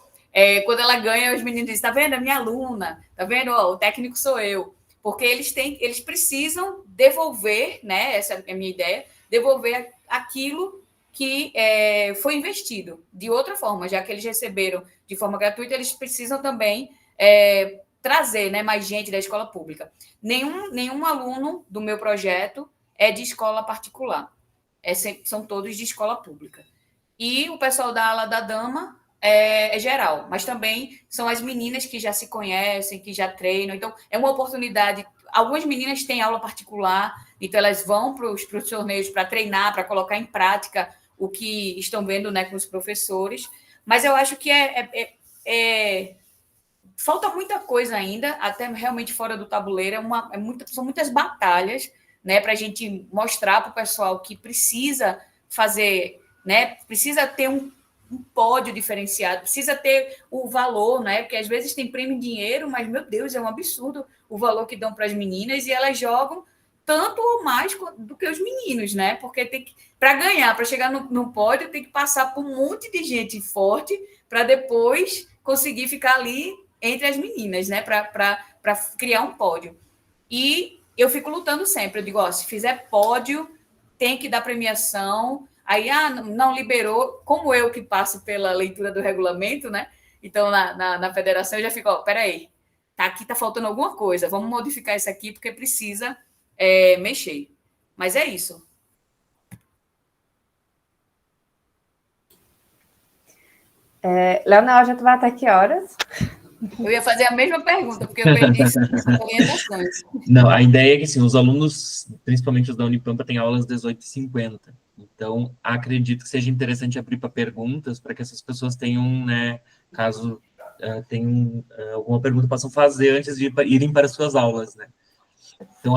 quando ela ganha, os meninos dizem, tá vendo? É minha aluna, tá vendo? O técnico sou eu. Porque eles precisam devolver, né? Essa é a minha ideia, devolver aquilo que foi investido de outra forma, já que eles receberam de forma gratuita, eles precisam também trazer, né, mais gente da escola pública. Nenhum aluno do meu projeto é de escola particular, são todos de escola pública. E o pessoal da ala da dama é geral, mas também são as meninas que já se conhecem, que já treinam, então é uma oportunidade. Algumas meninas têm aula particular, então elas vão para os torneios para treinar, para colocar em prática o que estão vendo, né, com os professores, mas eu acho que falta muita coisa ainda, até realmente fora do tabuleiro, são muitas batalhas, né, para a gente mostrar para o pessoal que precisa fazer, né, precisa ter um pódio diferenciado, precisa ter o valor, né, porque às vezes tem prêmio em dinheiro, mas, meu Deus, é um absurdo o valor que dão para as meninas, e elas jogam tanto ou mais do que os meninos, né? Porque para ganhar, para chegar no pódio, tem que passar por um monte de gente forte para depois conseguir ficar ali entre as meninas, né? Para criar um pódio. E eu fico lutando sempre. Eu digo, se fizer pódio, tem que dar premiação. Aí, não liberou, como eu que passo pela leitura do regulamento, né? Então, na federação, eu já fico, peraí, aqui tá faltando alguma coisa, vamos modificar isso aqui, porque precisa mexer. Mas é isso. Leonel, a gente vai até que horas? Eu ia fazer a mesma pergunta, porque eu perdi as orientações. Não, a ideia é que assim, os alunos, principalmente os da Unipampa, têm aulas às 18h50. Então, acredito que seja interessante abrir para perguntas, para que essas pessoas tenham, né, caso tenham alguma pergunta, possam fazer antes de irem para as suas aulas, né? Então,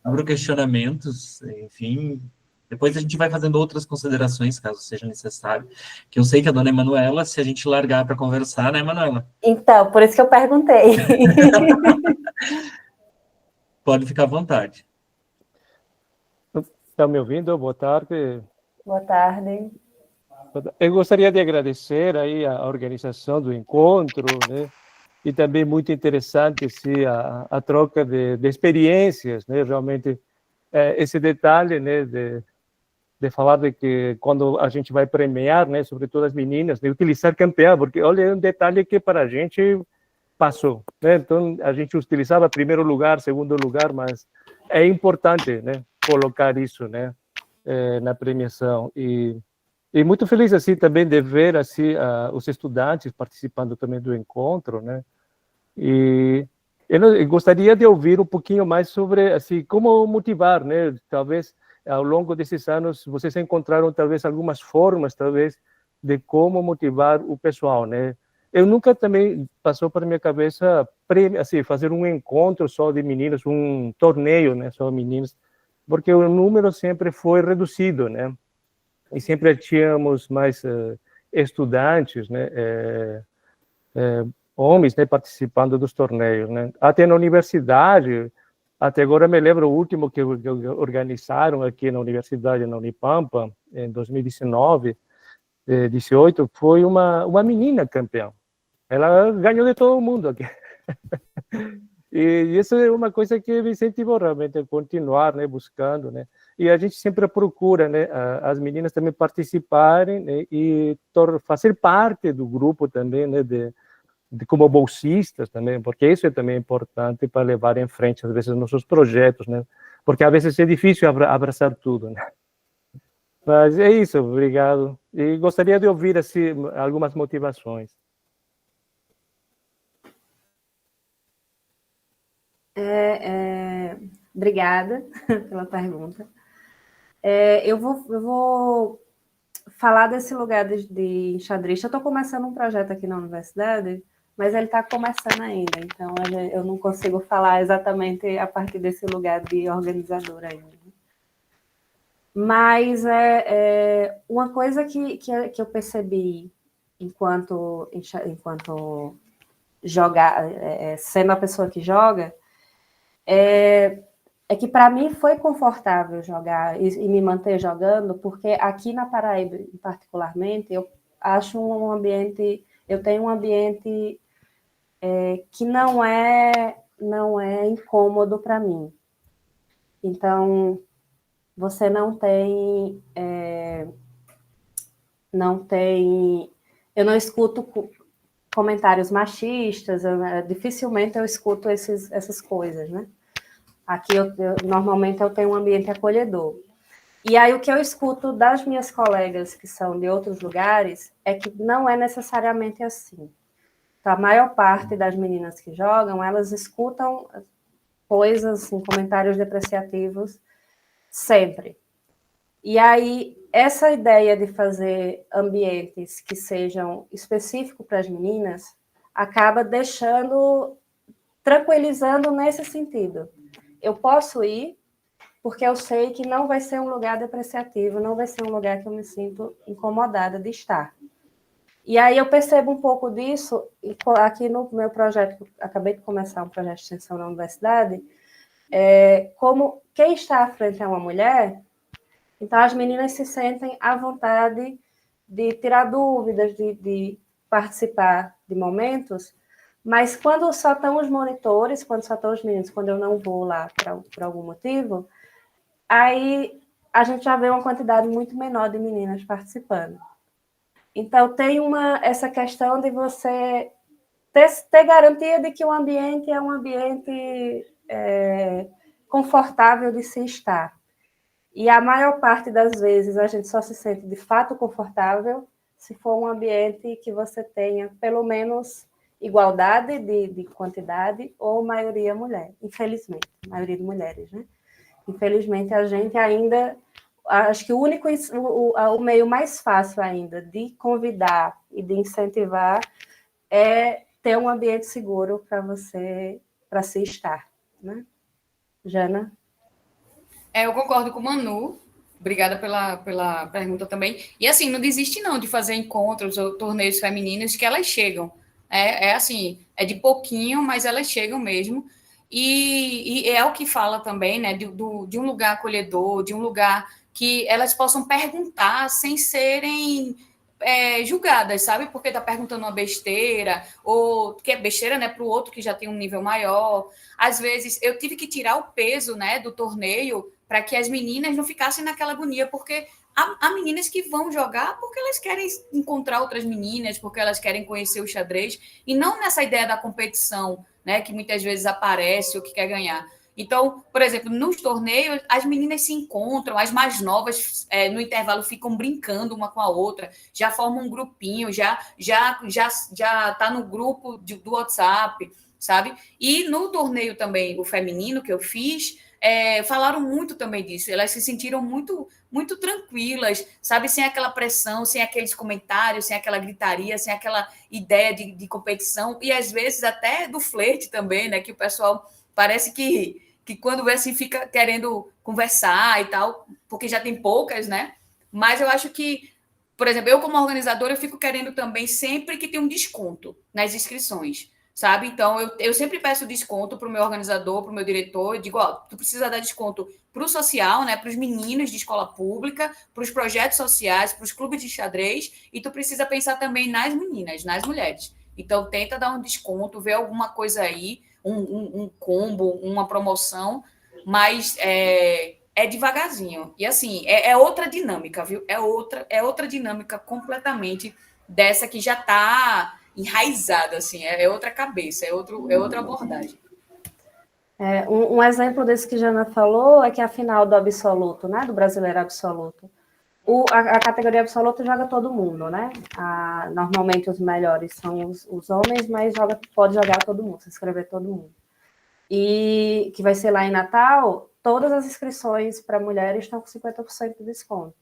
abro questionamentos, enfim. Depois a gente vai fazendo outras considerações, caso seja necessário. Que eu sei que a dona Emanuela, se a gente largar para conversar, né, Emanuela? Então, por isso que eu perguntei. Pode ficar à vontade. Está me ouvindo? Boa tarde. Boa tarde. Eu gostaria de agradecer aí a organização do encontro, né? E também muito interessante a troca de experiências, né? Realmente, esse detalhe, né, de falar de que quando a gente vai premiar, né, sobretudo as meninas, de utilizar campeã, porque, olha, é um detalhe que para a gente passou, né? Então, a gente utilizava primeiro lugar, segundo lugar, mas é importante, né, colocar isso, né? na premiação. E muito feliz assim também de ver assim os estudantes participando também do encontro, né? E eu gostaria de ouvir um pouquinho mais sobre assim como motivar, né? Talvez ao longo desses anos vocês encontraram talvez algumas formas, talvez, de como motivar o pessoal, né? Eu nunca também passou para minha cabeça assim fazer um encontro só de meninos, um torneio, né? Só meninos, porque o número sempre foi reduzido, né? E sempre tínhamos mais estudantes, né, homens, né, participando dos torneios, né. Até na universidade, até agora me lembro o último que organizaram aqui na universidade, na Unipampa, em 2019, 18, foi uma menina campeã. Ela ganhou de todo mundo aqui. E isso é uma coisa que me incentivou realmente a continuar, né, buscando, né? E a gente sempre procura, né, as meninas também participarem, né, e fazer parte do grupo também, né, de como bolsistas também, porque isso é também importante para levar em frente às vezes nossos projetos, né? Porque às vezes é difícil abraçar tudo, né? Mas é isso, obrigado. E gostaria de ouvir assim algumas motivações. Obrigada pela pergunta. Eu vou falar desse lugar de enxadrista. Eu estou começando um projeto aqui na universidade, mas ele está começando ainda, então eu não consigo falar exatamente a partir desse lugar de organizadora ainda. Mas uma coisa que eu percebi enquanto jogar, sendo a pessoa que joga, é que para mim foi confortável jogar e me manter jogando, porque aqui na Paraíba, particularmente, eu acho eu tenho um ambiente que não é incômodo para mim. Então, você não tem, eu não escuto comentários machistas, dificilmente eu escuto essas coisas, né? Aqui, normalmente, eu tenho um ambiente acolhedor. E aí, o que eu escuto das minhas colegas que são de outros lugares é que não é necessariamente assim. Então, a maior parte das meninas que jogam, elas escutam coisas, assim, comentários depreciativos, sempre. E aí, essa ideia de fazer ambientes que sejam específicos para as meninas acaba tranquilizando nesse sentido. Eu posso ir, porque eu sei que não vai ser um lugar depreciativo, não vai ser um lugar que eu me sinto incomodada de estar. E aí eu percebo um pouco disso aqui no meu projeto, que acabei de começar um projeto de extensão na universidade, como quem está à frente é uma mulher, então as meninas se sentem à vontade de tirar dúvidas, de participar de momentos. Mas quando só estão os monitores, quando só estão os meninos, quando eu não vou lá por algum motivo, aí a gente já vê uma quantidade muito menor de meninas participando. Então, tem essa questão de você ter garantia de que o ambiente é um ambiente confortável de se estar. E a maior parte das vezes a gente só se sente de fato confortável se for um ambiente que você tenha pelo menos igualdade de quantidade ou maioria mulher, infelizmente, maioria de mulheres, né? Infelizmente, a gente ainda, acho que o meio mais fácil ainda de convidar e de incentivar é ter um ambiente seguro para se estar, né? Jana? Eu concordo com o Manu. Obrigada pela pergunta também. E assim, não desiste não de fazer encontros ou torneios femininos que elas chegam. Assim, é de pouquinho, mas elas chegam mesmo. E é o que fala também, né, de um lugar acolhedor, de um lugar que elas possam perguntar sem serem julgadas, sabe? Porque tá perguntando uma besteira, ou que é besteira, né, para o outro que já tem um nível maior. Às vezes, eu tive que tirar o peso, né, do torneio para que as meninas não ficassem naquela agonia, porque há meninas que vão jogar porque elas querem encontrar outras meninas, porque elas querem conhecer o xadrez, e não nessa ideia da competição, né, que muitas vezes aparece ou que quer ganhar. Então, por exemplo, nos torneios, as meninas se encontram, as mais novas, no intervalo, ficam brincando uma com a outra, já formam um grupinho, já tá no grupo do WhatsApp, sabe? E no torneio também, o feminino que eu fiz, falaram muito também disso. Elas se sentiram muito, muito tranquilas, sabe? Sem aquela pressão, sem aqueles comentários, sem aquela gritaria, sem aquela ideia de competição, e às vezes até do flerte também, né? Que o pessoal parece que quando vê assim fica querendo conversar e tal, porque já tem poucas, né? Mas eu acho que, por exemplo, eu como organizadora, eu fico querendo também sempre que tem um desconto nas inscrições, sabe? Então, eu sempre peço desconto para o meu organizador, para o meu diretor, eu digo, ó, tu precisa dar desconto para o social, né? Para os meninos de escola pública, para os projetos sociais, para os clubes de xadrez, e tu precisa pensar também nas meninas, nas mulheres. Então, tenta dar um desconto, ver alguma coisa aí, um combo, uma promoção, mas é devagarzinho. E assim, é outra dinâmica, viu? É outra dinâmica completamente dessa que já está enraizada, assim, é outra cabeça, é outra abordagem. Um exemplo desse que a Jana falou é que a final do absoluto, né, do brasileiro absoluto, a categoria absoluta joga todo mundo, né? Normalmente os melhores são os homens, mas pode jogar todo mundo, se inscrever todo mundo. E que vai ser lá em Natal, todas as inscrições para mulheres estão com 50% de desconto.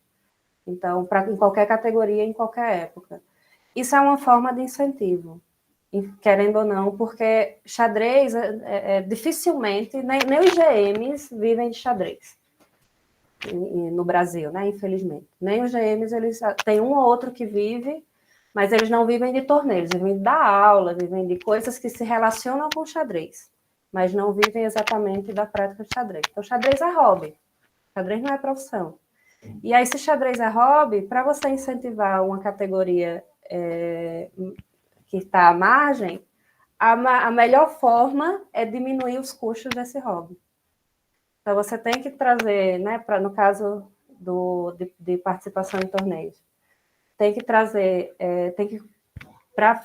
Então, em qualquer categoria, em qualquer época. Isso é uma forma de incentivo, querendo ou não, porque xadrez, dificilmente, nem os GMs vivem de xadrez no Brasil, né? Infelizmente. Nem os GMs, eles tem um ou outro que vive, mas eles não vivem de torneios, vivem da aula, vivem de coisas que se relacionam com xadrez, mas não vivem exatamente da prática de xadrez. Então, xadrez é hobby, xadrez não é profissão. E aí, se xadrez é hobby, para você incentivar uma categoria que está à margem, a melhor forma é diminuir os custos desse hobby. Então, você tem que trazer, né, no caso de participação em torneios, tem que trazer, para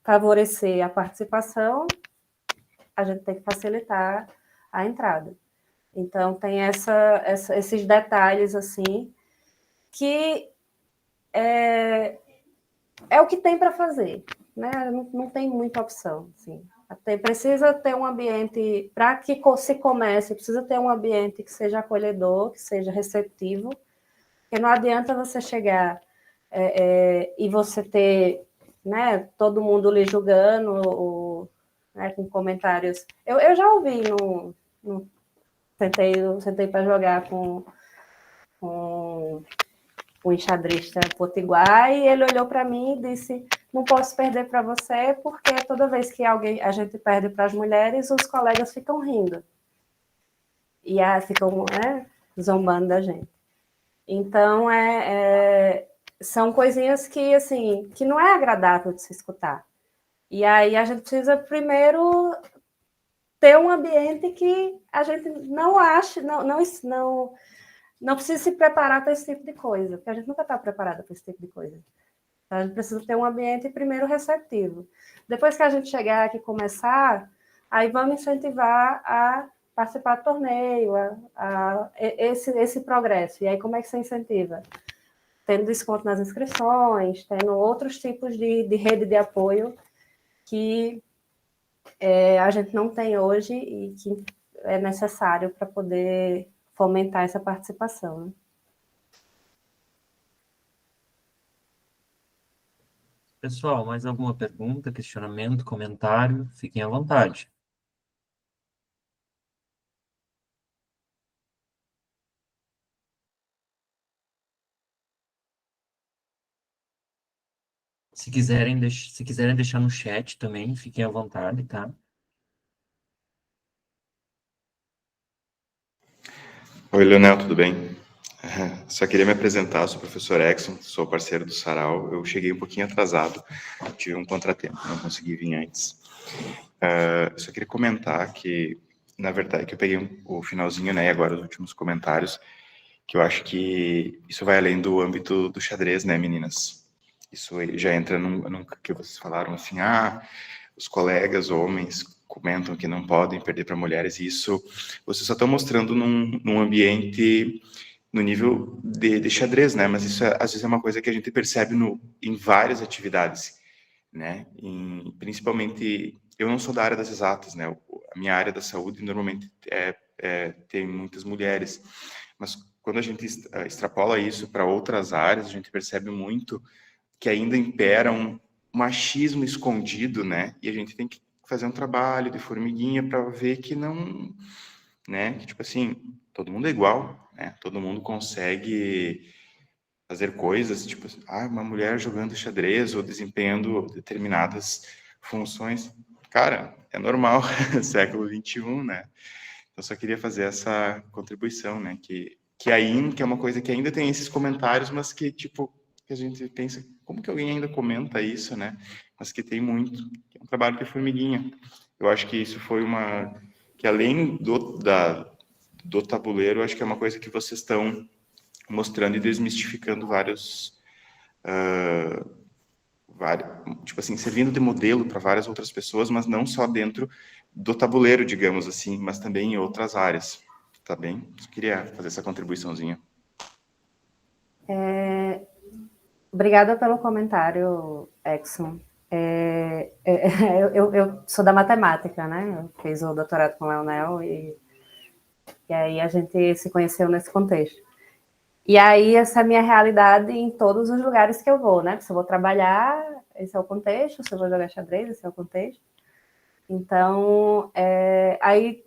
favorecer a participação, a gente tem que facilitar a entrada. Então, tem esses detalhes, assim, que é o que tem para fazer, né? Não tem muita opção, assim. Precisa ter um ambiente, para que se comece, precisa ter um ambiente que seja acolhedor, que seja receptivo, porque não adianta você chegar e você ter, né, todo mundo lhe julgando, né, com comentários. Eu já ouvi sentei para jogar com o enxadrista potiguar, e ele olhou para mim e disse, não posso perder para você, porque toda vez que a gente perde para as mulheres, os colegas ficam rindo. E ficam, né, zombando da gente. Então, são coisinhas que, assim, que não é agradável de se escutar. E aí a gente precisa, primeiro, ter um ambiente que a gente não ache, não precisa se preparar para esse tipo de coisa, porque a gente nunca está preparada para esse tipo de coisa. Então, a gente precisa ter um ambiente, primeiro, receptivo. Depois que a gente chegar aqui e começar, aí vamos incentivar a participar do torneio, esse progresso. E aí, como é que você incentiva? Tendo desconto nas inscrições, tendo outros tipos de rede de apoio que a gente não tem hoje e que é necessário para poder fomentar essa participação, né? Pessoal, mais alguma pergunta, questionamento, comentário? Fiquem à vontade. Se quiserem deixar no chat também, fiquem à vontade, tá? Oi, Leonel, tudo bem? Só queria me apresentar, sou o professor Exxon, sou parceiro do Sarau. Eu cheguei um pouquinho atrasado, tive um contratempo, não consegui vir antes. Só queria comentar que, na verdade, que eu peguei o finalzinho, né, e agora os últimos comentários, que eu acho que isso vai além do âmbito do xadrez, né, meninas? Isso já entra num que vocês falaram, assim, os colegas homens comentam que não podem perder para mulheres, e isso vocês só estão mostrando num ambiente no nível de xadrez, né? Mas isso às vezes é uma coisa que a gente percebe em várias atividades, né? Principalmente, eu não sou da área das exatas, né? A minha área da saúde normalmente tem muitas mulheres, mas quando a gente extrapola isso para outras áreas, a gente percebe muito que ainda impera um machismo escondido, né? E a gente tem que fazer um trabalho de formiguinha para ver que não, né? Que, tipo assim, todo mundo é igual, né? Todo mundo consegue fazer coisas, tipo, uma mulher jogando xadrez ou desempenhando determinadas funções. Cara, é normal, século XXI, né? Eu só queria fazer essa contribuição, né? Que é uma coisa que ainda tem esses comentários, mas que, tipo, que a gente pensa, como que alguém ainda comenta isso, né? Mas que tem muito, que é um trabalho de formiguinha. Eu acho que isso foi que além do tabuleiro, eu acho que é uma coisa que vocês estão mostrando e desmistificando vários, tipo assim, servindo de modelo para várias outras pessoas, mas não só dentro do tabuleiro, digamos assim, mas também em outras áreas, tá bem? Eu queria fazer essa contribuiçãozinha. Obrigada pelo comentário, Exxon. Eu sou da matemática, né? Eu fiz o doutorado com o Leonel e aí a gente se conheceu nesse contexto. E aí essa é a minha realidade em todos os lugares que eu vou, né? Se eu vou trabalhar, esse é o contexto. Se eu vou jogar xadrez, esse é o contexto. Então, aí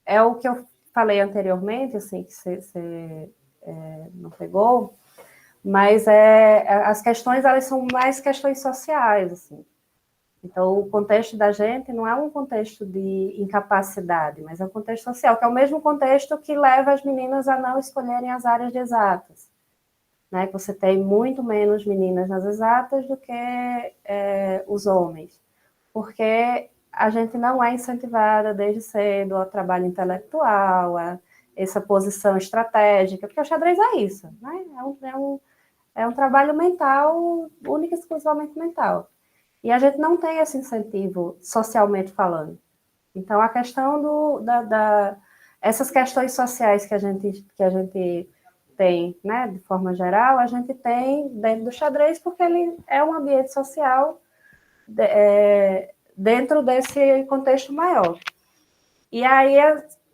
é o que eu falei anteriormente, assim, que você não pegou, mas as questões, elas são mais questões sociais, assim. Então, o contexto da gente não é um contexto de incapacidade, mas é um contexto social, que é o mesmo contexto que leva as meninas a não escolherem as áreas de exatas. Né? Que você tem muito menos meninas nas exatas do que os homens. Porque a gente não é incentivada desde cedo ao trabalho intelectual, a essa posição estratégica, porque o xadrez é isso, né? É um trabalho mental, único e exclusivamente mental. E a gente não tem esse incentivo socialmente falando. Então, a questão essas questões sociais que a gente tem, né, de forma geral, a gente tem dentro do xadrez, porque ele é um ambiente social dentro desse contexto maior. E aí,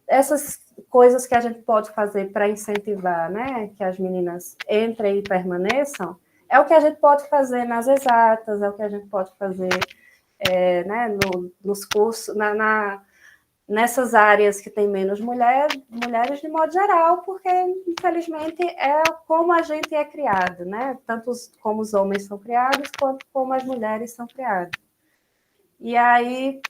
essas coisas que a gente pode fazer para incentivar, né, que as meninas entrem e permaneçam, é o que a gente pode fazer nas exatas, é o que a gente pode fazer né, nos cursos, nessas áreas que tem menos mulheres de modo geral, porque, infelizmente, é como a gente é criado, né? Tanto como os homens são criados, quanto como as mulheres são criadas. E aí,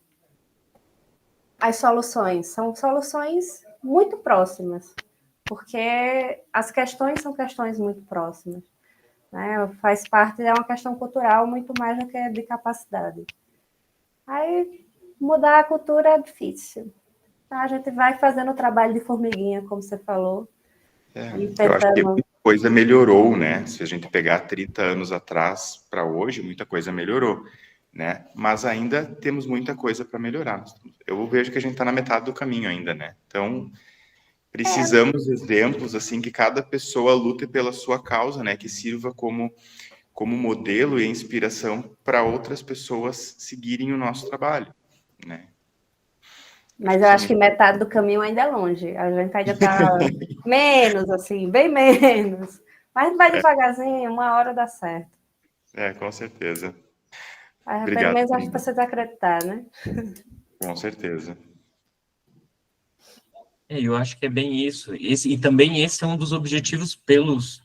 as soluções são soluções muito próximas, porque as questões são questões muito próximas. Né? Faz parte, é uma questão cultural muito mais do que de capacidade. Aí, mudar a cultura é difícil. Tá? A gente vai fazendo o trabalho de formiguinha, como você falou. Eu acho que muita coisa melhorou, né? Se a gente pegar 30 anos atrás para hoje, muita coisa melhorou, né? Mas ainda temos muita coisa para melhorar. Eu vejo que a gente está na metade do caminho ainda, né? Então, precisamos de exemplos, assim, que cada pessoa lute pela sua causa, né? Que sirva como modelo e inspiração para outras pessoas seguirem o nosso trabalho, né? Mas eu acho que metade do caminho ainda é longe. A gente ainda está menos, assim, bem menos. Mas vai devagarzinho, uma hora dá certo. Com certeza. Obrigado. Pelo menos acho que você vai acreditar, né? Com certeza. Eu acho que é bem isso. E também esse é um dos objetivos pelos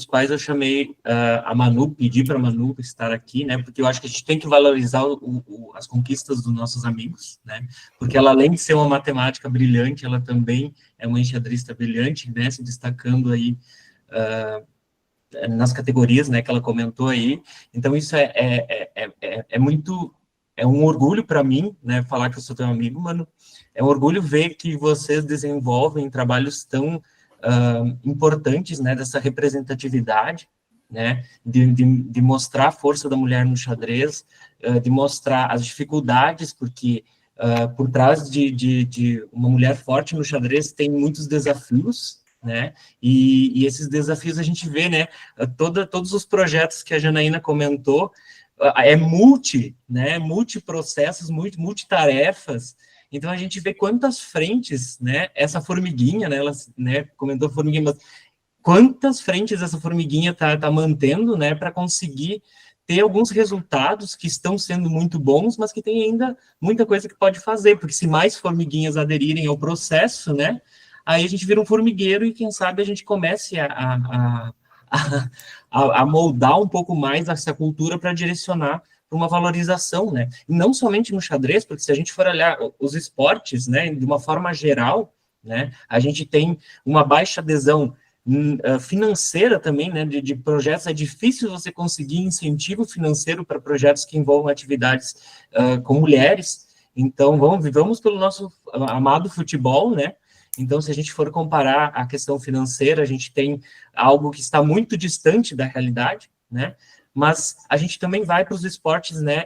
quais eu chamei a Manu, pedi para a Manu estar aqui, né? Porque eu acho que a gente tem que valorizar as conquistas dos nossos amigos, né? Porque ela, além de ser uma matemática brilhante, ela também é uma enxadrista brilhante, né? Se destacando aí nas categorias, né? Que ela comentou aí. Então, isso é muito... É um orgulho para mim, né? Falar que eu sou teu amigo, mano. É um orgulho ver que vocês desenvolvem trabalhos tão importantes, né, dessa representatividade, né, de mostrar a força da mulher no xadrez, de mostrar as dificuldades, porque por trás de uma mulher forte no xadrez tem muitos desafios, né, e esses desafios a gente vê, né, todos os projetos que a Janaína comentou, né, multiprocessos, multitarefas, então a gente vê quantas frentes, né, essa formiguinha, né, ela, né, comentou formiguinha, mas quantas frentes essa formiguinha tá mantendo, né, para conseguir ter alguns resultados que estão sendo muito bons, mas que tem ainda muita coisa que pode fazer, porque se mais formiguinhas aderirem ao processo, né, aí a gente vira um formigueiro e quem sabe a gente comece a moldar um pouco mais essa cultura para direcionar para uma valorização, né, e não somente no xadrez, porque se a gente for olhar os esportes, né, de uma forma geral, né, a gente tem uma baixa adesão financeira também, né, de projetos, é difícil você conseguir incentivo financeiro para projetos que envolvam atividades com mulheres, então vamos pelo nosso amado futebol, né, então se a gente for comparar a questão financeira, a gente tem algo que está muito distante da realidade, né, mas a gente também vai para os esportes, né,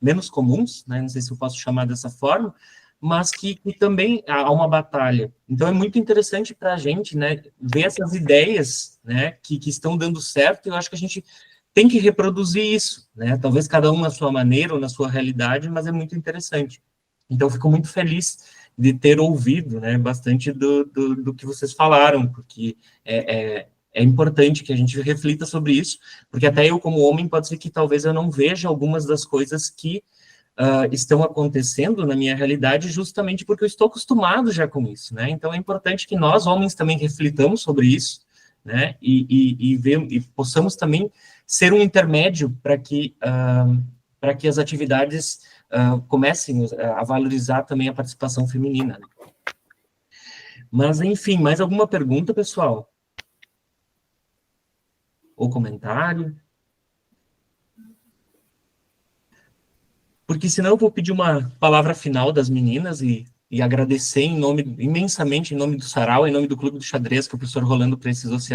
menos comuns, né, não sei se eu posso chamar dessa forma, mas que também há uma batalha. Então, é muito interessante para a gente, né, ver essas ideias, né, que estão dando certo, e eu acho que a gente tem que reproduzir isso, né, talvez cada um na sua maneira ou na sua realidade, mas é muito interessante. Então, eu fico muito feliz de ter ouvido, né, bastante do que vocês falaram, porque é importante que a gente reflita sobre isso, porque até eu, como homem, pode ser que talvez eu não veja algumas das coisas que estão acontecendo na minha realidade justamente porque eu estou acostumado já com isso, né? Então é importante que nós, homens, também reflitamos sobre isso, né? E possamos também ser um intermédio para que as atividades comecem a valorizar também a participação feminina. Né? Mas, enfim, mais alguma pergunta, pessoal? Ou comentário? Porque senão eu vou pedir uma palavra final das meninas e agradecer imensamente em nome do Sarau, em nome do Clube do Xadrez, que o professor Rolando precisou se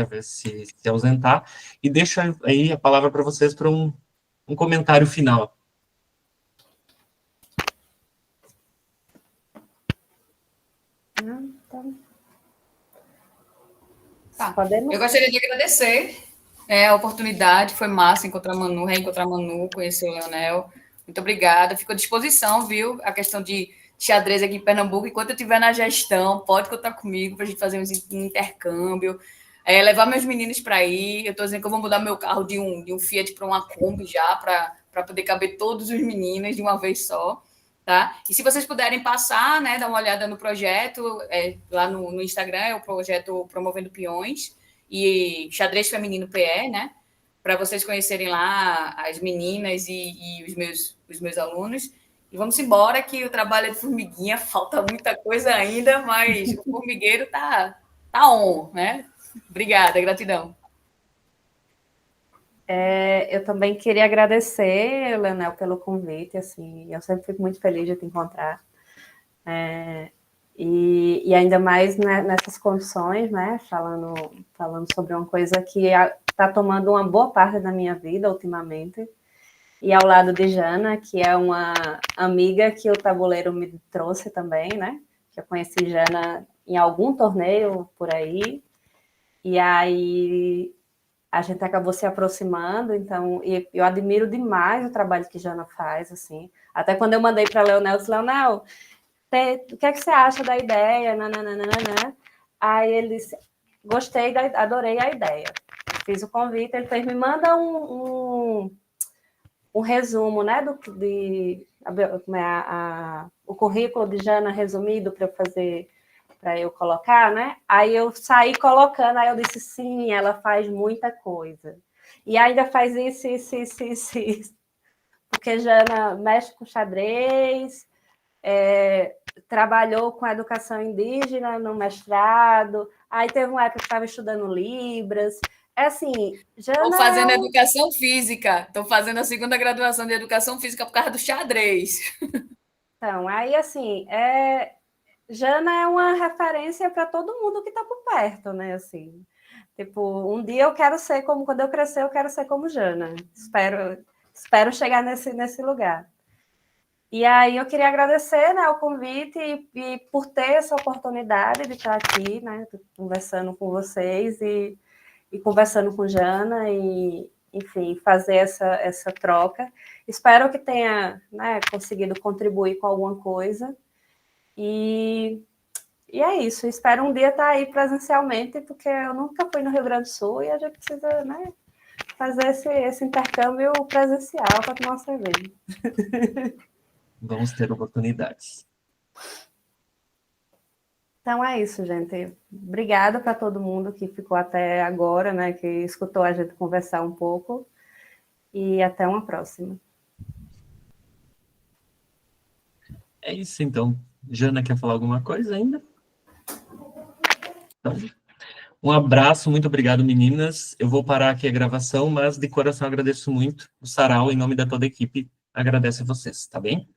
ausentar, e deixo aí a palavra para vocês para um comentário final. Tá. Eu gostaria de agradecer a oportunidade, foi massa encontrar a Manu, reencontrar a Manu, conhecer o Leonel. Muito obrigada, fico à disposição, viu? A questão de xadrez aqui em Pernambuco, enquanto eu estiver na gestão, pode contar comigo para a gente fazer um intercâmbio, levar meus meninos para ir. Eu estou dizendo que eu vou mudar meu carro de um Fiat para uma Kombi já, para poder caber todos os meninos de uma vez só. Tá? E se vocês puderem passar, né, dar uma olhada no projeto, lá no Instagram, é o projeto Promovendo Peões e Xadrez Feminino PE, né? Para vocês conhecerem lá as meninas e os meus alunos. E vamos embora, que o trabalho é de formiguinha, falta muita coisa ainda, mas o formigueiro tá on, né? Obrigada, gratidão. Eu também queria agradecer, Leonel, pelo convite, assim, eu sempre fico muito feliz de te encontrar, e ainda mais nessas condições, né, falando sobre uma coisa que está tomando uma boa parte da minha vida ultimamente, e ao lado de Jana, que é uma amiga que o tabuleiro me trouxe também, né, que eu conheci Jana em algum torneio por aí, e aí a gente acabou se aproximando, então, e eu admiro demais o trabalho que Jana faz, assim. Até quando eu mandei para Leonel, eu disse, Leonel, o que é que você acha da ideia? Nananana. Aí ele disse, gostei, adorei a ideia. Fiz o convite, ele fez, me manda um resumo, né, o currículo de Jana resumido para eu fazer, para eu colocar, né? Aí eu saí colocando, aí eu disse, sim, ela faz muita coisa. E ainda faz isso. Porque Jana mexe com xadrez, trabalhou com a educação indígena no mestrado, aí teve uma época que estava estudando Libras. É assim, Jana... Estou fazendo educação física, estou fazendo a segunda graduação de educação física por causa do xadrez. Então, aí assim, Jana é uma referência para todo mundo que está por perto, né? Assim, tipo, um dia eu quero ser como, quando eu crescer, eu quero ser como Jana. Espero chegar nesse lugar. E aí eu queria agradecer, né, o convite e por ter essa oportunidade de estar aqui, né, conversando com vocês e conversando com Jana e, enfim, fazer essa troca. Espero que tenha, né, conseguido contribuir com alguma coisa. E é isso. Espero um dia estar aí presencialmente, porque eu nunca fui no Rio Grande do Sul e a gente precisa, né, fazer esse intercâmbio presencial para tomar uma cerveja. Vamos ter oportunidades. Então é isso, gente. Obrigada para todo mundo que ficou até agora, né, que escutou a gente conversar um pouco. E até uma próxima. É isso, então. Jana, quer falar alguma coisa ainda? Então, um abraço, muito obrigado, meninas. Eu vou parar aqui a gravação, mas de coração agradeço muito. O Sarau, em nome da toda a equipe, agradece a vocês, tá bem?